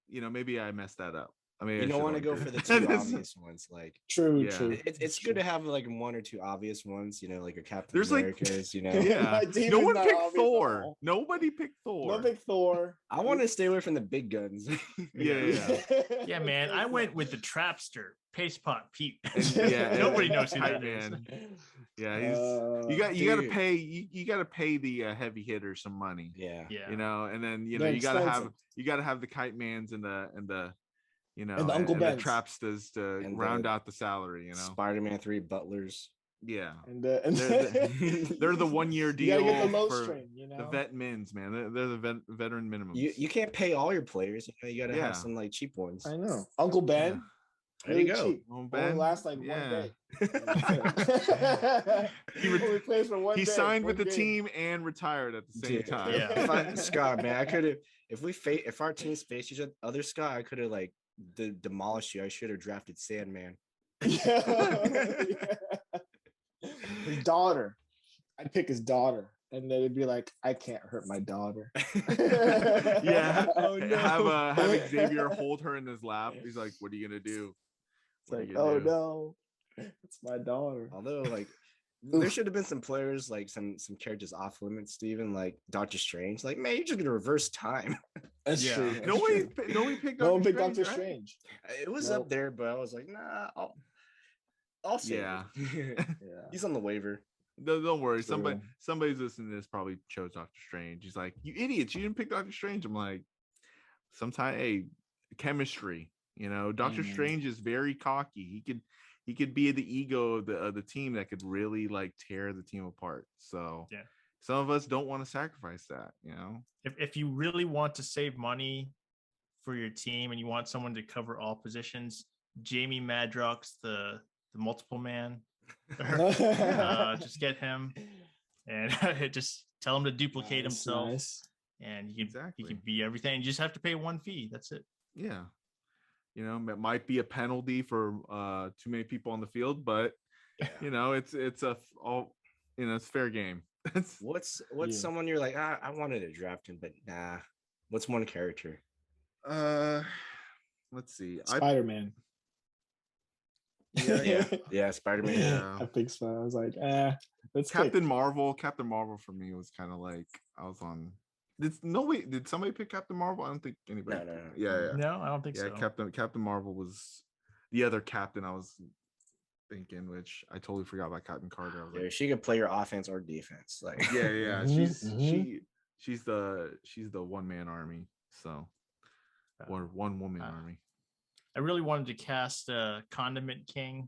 Speaker 1: maybe I messed that up. I mean,
Speaker 2: you don't want to go for the two obvious ones. Like
Speaker 4: true.
Speaker 2: It's good to have like one or two obvious ones. Like a Captain
Speaker 1: There's
Speaker 2: America's.
Speaker 1: Yeah. No one picked Thor. Nobody picked Thor.
Speaker 4: No picked Thor.
Speaker 2: I want to stay away from the big guns.
Speaker 3: Yeah, man. I went with the Trapster, Paste Pot Pete.
Speaker 1: Nobody
Speaker 3: knows who that is.
Speaker 1: Yeah, you gotta pay the heavy hitters some money.
Speaker 2: Yeah.
Speaker 1: And then you gotta have the Kite Mans and the
Speaker 4: and the Uncle Ben
Speaker 1: Trapsters to round out the salary.
Speaker 2: Spider-Man 3 butlers.
Speaker 1: Yeah,
Speaker 4: and
Speaker 1: they're the 1 year deal for
Speaker 4: string,
Speaker 1: the vet mins, man. They're the veteran minimum.
Speaker 2: You can't pay all your players. You gotta have some like cheap ones.
Speaker 4: I know. Uncle Ben.
Speaker 2: There you go.
Speaker 4: Cheap.
Speaker 1: Uncle Ben
Speaker 4: lasts like 1 day.
Speaker 1: He signed with the team and retired at the same time.
Speaker 2: Yeah, Scott, man, I could have if our teams faced each other, Scott, I could have like demolished you. I should have drafted Sandman.
Speaker 4: His daughter. I'd pick his daughter, and then it'd be like, I can't hurt my daughter.
Speaker 1: Oh, no. Have Xavier hold her in his lap. He's like, what are you gonna do?
Speaker 4: It's like, oh no, it's my daughter.
Speaker 2: Although, like, there should have been some players, like some characters off limits, Steven, like Doctor Strange. Like, man, you're just gonna reverse time.
Speaker 4: That's true.
Speaker 1: No one picked Doctor Strange.
Speaker 2: It was up there, but I was like, nah, I'll see.
Speaker 1: Yeah.
Speaker 2: He's on the waiver.
Speaker 1: Don't worry. Somebody's listening to this probably chose Doctor Strange. He's like, you idiots, you didn't pick Doctor Strange. I'm like, sometimes, chemistry. Doctor Strange is very cocky. He could be the ego of the team that could really like tear the team apart. So some of us don't want to sacrifice that.
Speaker 3: If you really want to save money for your team and you want someone to cover all positions, Jamie Madrox, the multiple man. Just get him and just tell him to duplicate himself, and he can be everything. You just have to pay one fee. That's it.
Speaker 1: Yeah, it might be a penalty for too many people on the field, but it's it's fair game.
Speaker 2: What's someone you're like, I wanted to draft him, but nah. What's one character?
Speaker 1: Let's see.
Speaker 4: Spider-Man.
Speaker 2: Yeah, Spider-Man.
Speaker 1: Yeah.
Speaker 4: I think so. I was like, that's
Speaker 1: Captain Marvel. Captain Marvel for me was kind of like I was on. Did somebody pick Captain Marvel? I don't think anybody.
Speaker 2: No.
Speaker 1: Yeah.
Speaker 3: No, I don't think so.
Speaker 1: Yeah, Captain Marvel was the other captain I was thinking, which I totally forgot about Captain Carter. I was like,
Speaker 2: she could play your offense or defense. Like,
Speaker 1: yeah. She's the one man army. So, or one woman army.
Speaker 3: I really wanted to cast Condiment King.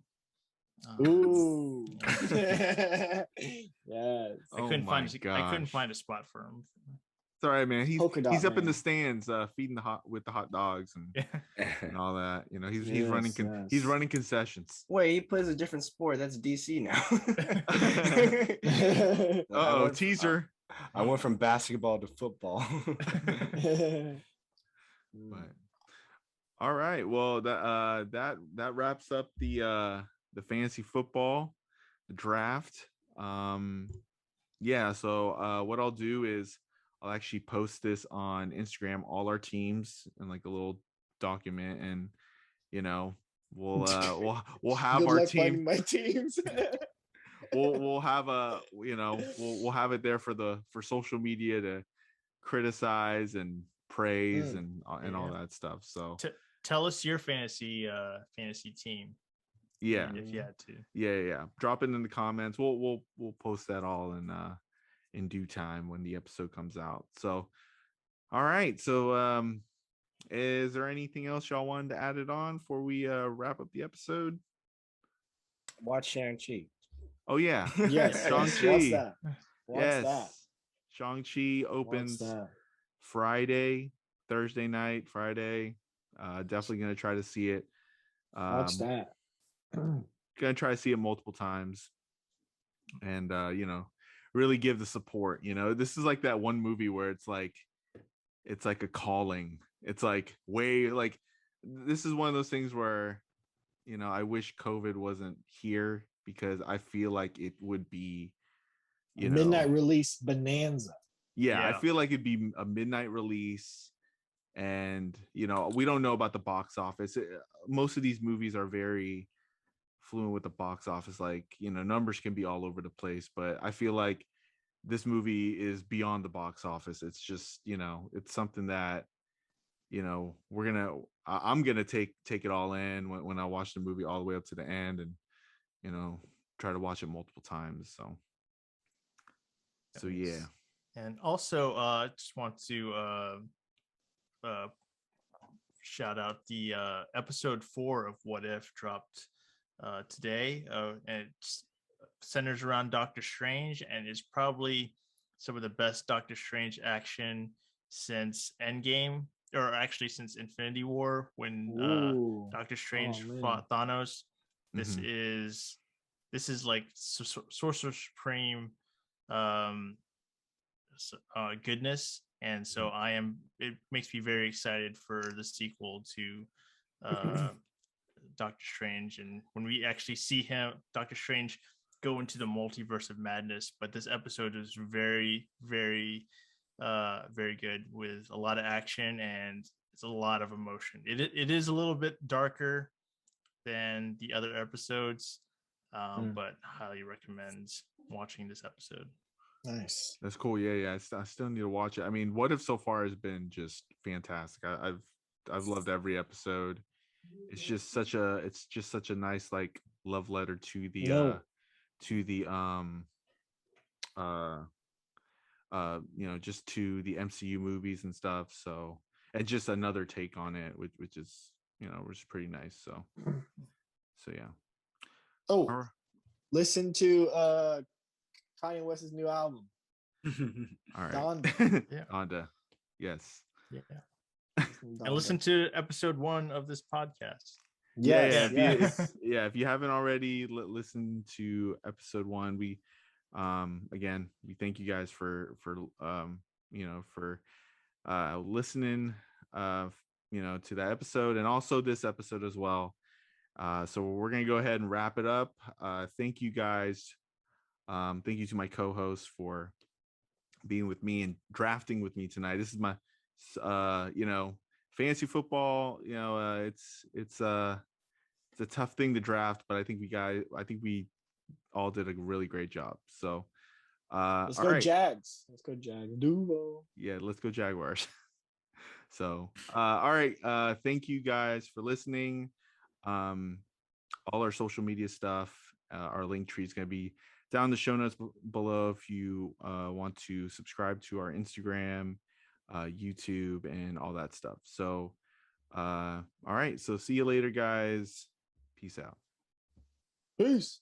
Speaker 4: Ooh. Yes.
Speaker 3: I couldn't find a spot for him.
Speaker 1: It's all right, man. He's up in the stands feeding the hot dogs and all that. He's running concessions.
Speaker 2: Wait, he plays a different sport. That's DC now.
Speaker 1: Teaser.
Speaker 2: I went from basketball to football.
Speaker 1: But all right, well that wraps up the fantasy football, the draft. So what I'll do is I'll actually post this on Instagram, all our teams, in like a little document, and we'll have our team.
Speaker 4: My teams.
Speaker 1: we'll have we'll have it there for social media to criticize and praise and all that stuff. So
Speaker 3: tell us your fantasy team.
Speaker 1: Yeah,
Speaker 3: if you had to.
Speaker 1: Yeah. Drop it in the comments. We'll post that all in due time when the episode comes out. So, All right. So is there anything else y'all wanted to add it on before we wrap up the episode?
Speaker 2: Watch Shang-Chi.
Speaker 1: Oh yeah.
Speaker 4: Yes,
Speaker 1: Shang-Chi.
Speaker 4: What's that? What's
Speaker 1: Yes.
Speaker 4: that?
Speaker 1: Shang-Chi
Speaker 4: What's
Speaker 1: opens
Speaker 4: that?
Speaker 1: Thursday night, Friday. Definitely gonna try to see it.
Speaker 4: Watch that.
Speaker 1: Gonna try to see it multiple times. And really give the support. This is like that one movie where it's like a calling. It's like way like this is one of those things where I wish COVID wasn't here because I feel like it would be
Speaker 4: Midnight release bonanza.
Speaker 1: yeah, I feel like it'd be a midnight release. And we don't know about the box office. Most of these movies are very fluent with the box office. Like numbers can be all over the place, but I feel like this movie is beyond the box office. It's just it's something that I'm gonna take it all in when I watch the movie all the way up to the end, and try to watch it multiple times. So yeah.
Speaker 3: And also just want to shout out the episode 4 of What If dropped today, and it centers around Doctor Strange, and is probably some of the best Doctor Strange action since Endgame, or actually since Infinity War, when Doctor Strange fought Thanos. This is like Sorcerer Supreme goodness. And so it makes me very excited for the sequel to Doctor Strange, and when we actually see Doctor Strange, go into the multiverse of madness. But this episode is very, very, very good, with a lot of action, and it's a lot of emotion. It is a little bit darker than the other episodes, but highly recommend watching this episode.
Speaker 4: Nice.
Speaker 1: That's cool. Yeah. I still need to watch it. I mean, What If so far has been just fantastic. I've loved every episode. It's just such a nice like love letter to the just to the MCU movies and stuff. So, and just another take on it, which is was pretty nice. So yeah.
Speaker 4: Oh, listen to Kanye West's new album.
Speaker 1: All right.
Speaker 4: Donda.
Speaker 3: Yeah.
Speaker 1: Donda. Yes.
Speaker 3: Yeah. And listen to episode 1 of this podcast.
Speaker 4: Yes.
Speaker 1: If you haven't already listened to episode 1, we again, we thank you guys for listening to that episode, and also this episode as well. So we're gonna go ahead and wrap it up. Thank you guys. Thank you to my co-host for being with me and drafting with me tonight. This is my fantasy football. It's a tough thing to draft, but I think we all did a really great job. So
Speaker 4: let's go Jags. Let's go Jags. Duvo.
Speaker 1: Yeah, let's go Jaguars. So all right. Thank you guys for listening. All our social media stuff, our link tree is going to be down in the show notes below if you want to subscribe to our Instagram, YouTube, and all that stuff. So all right, so see you later, guys. Peace out.
Speaker 4: Peace.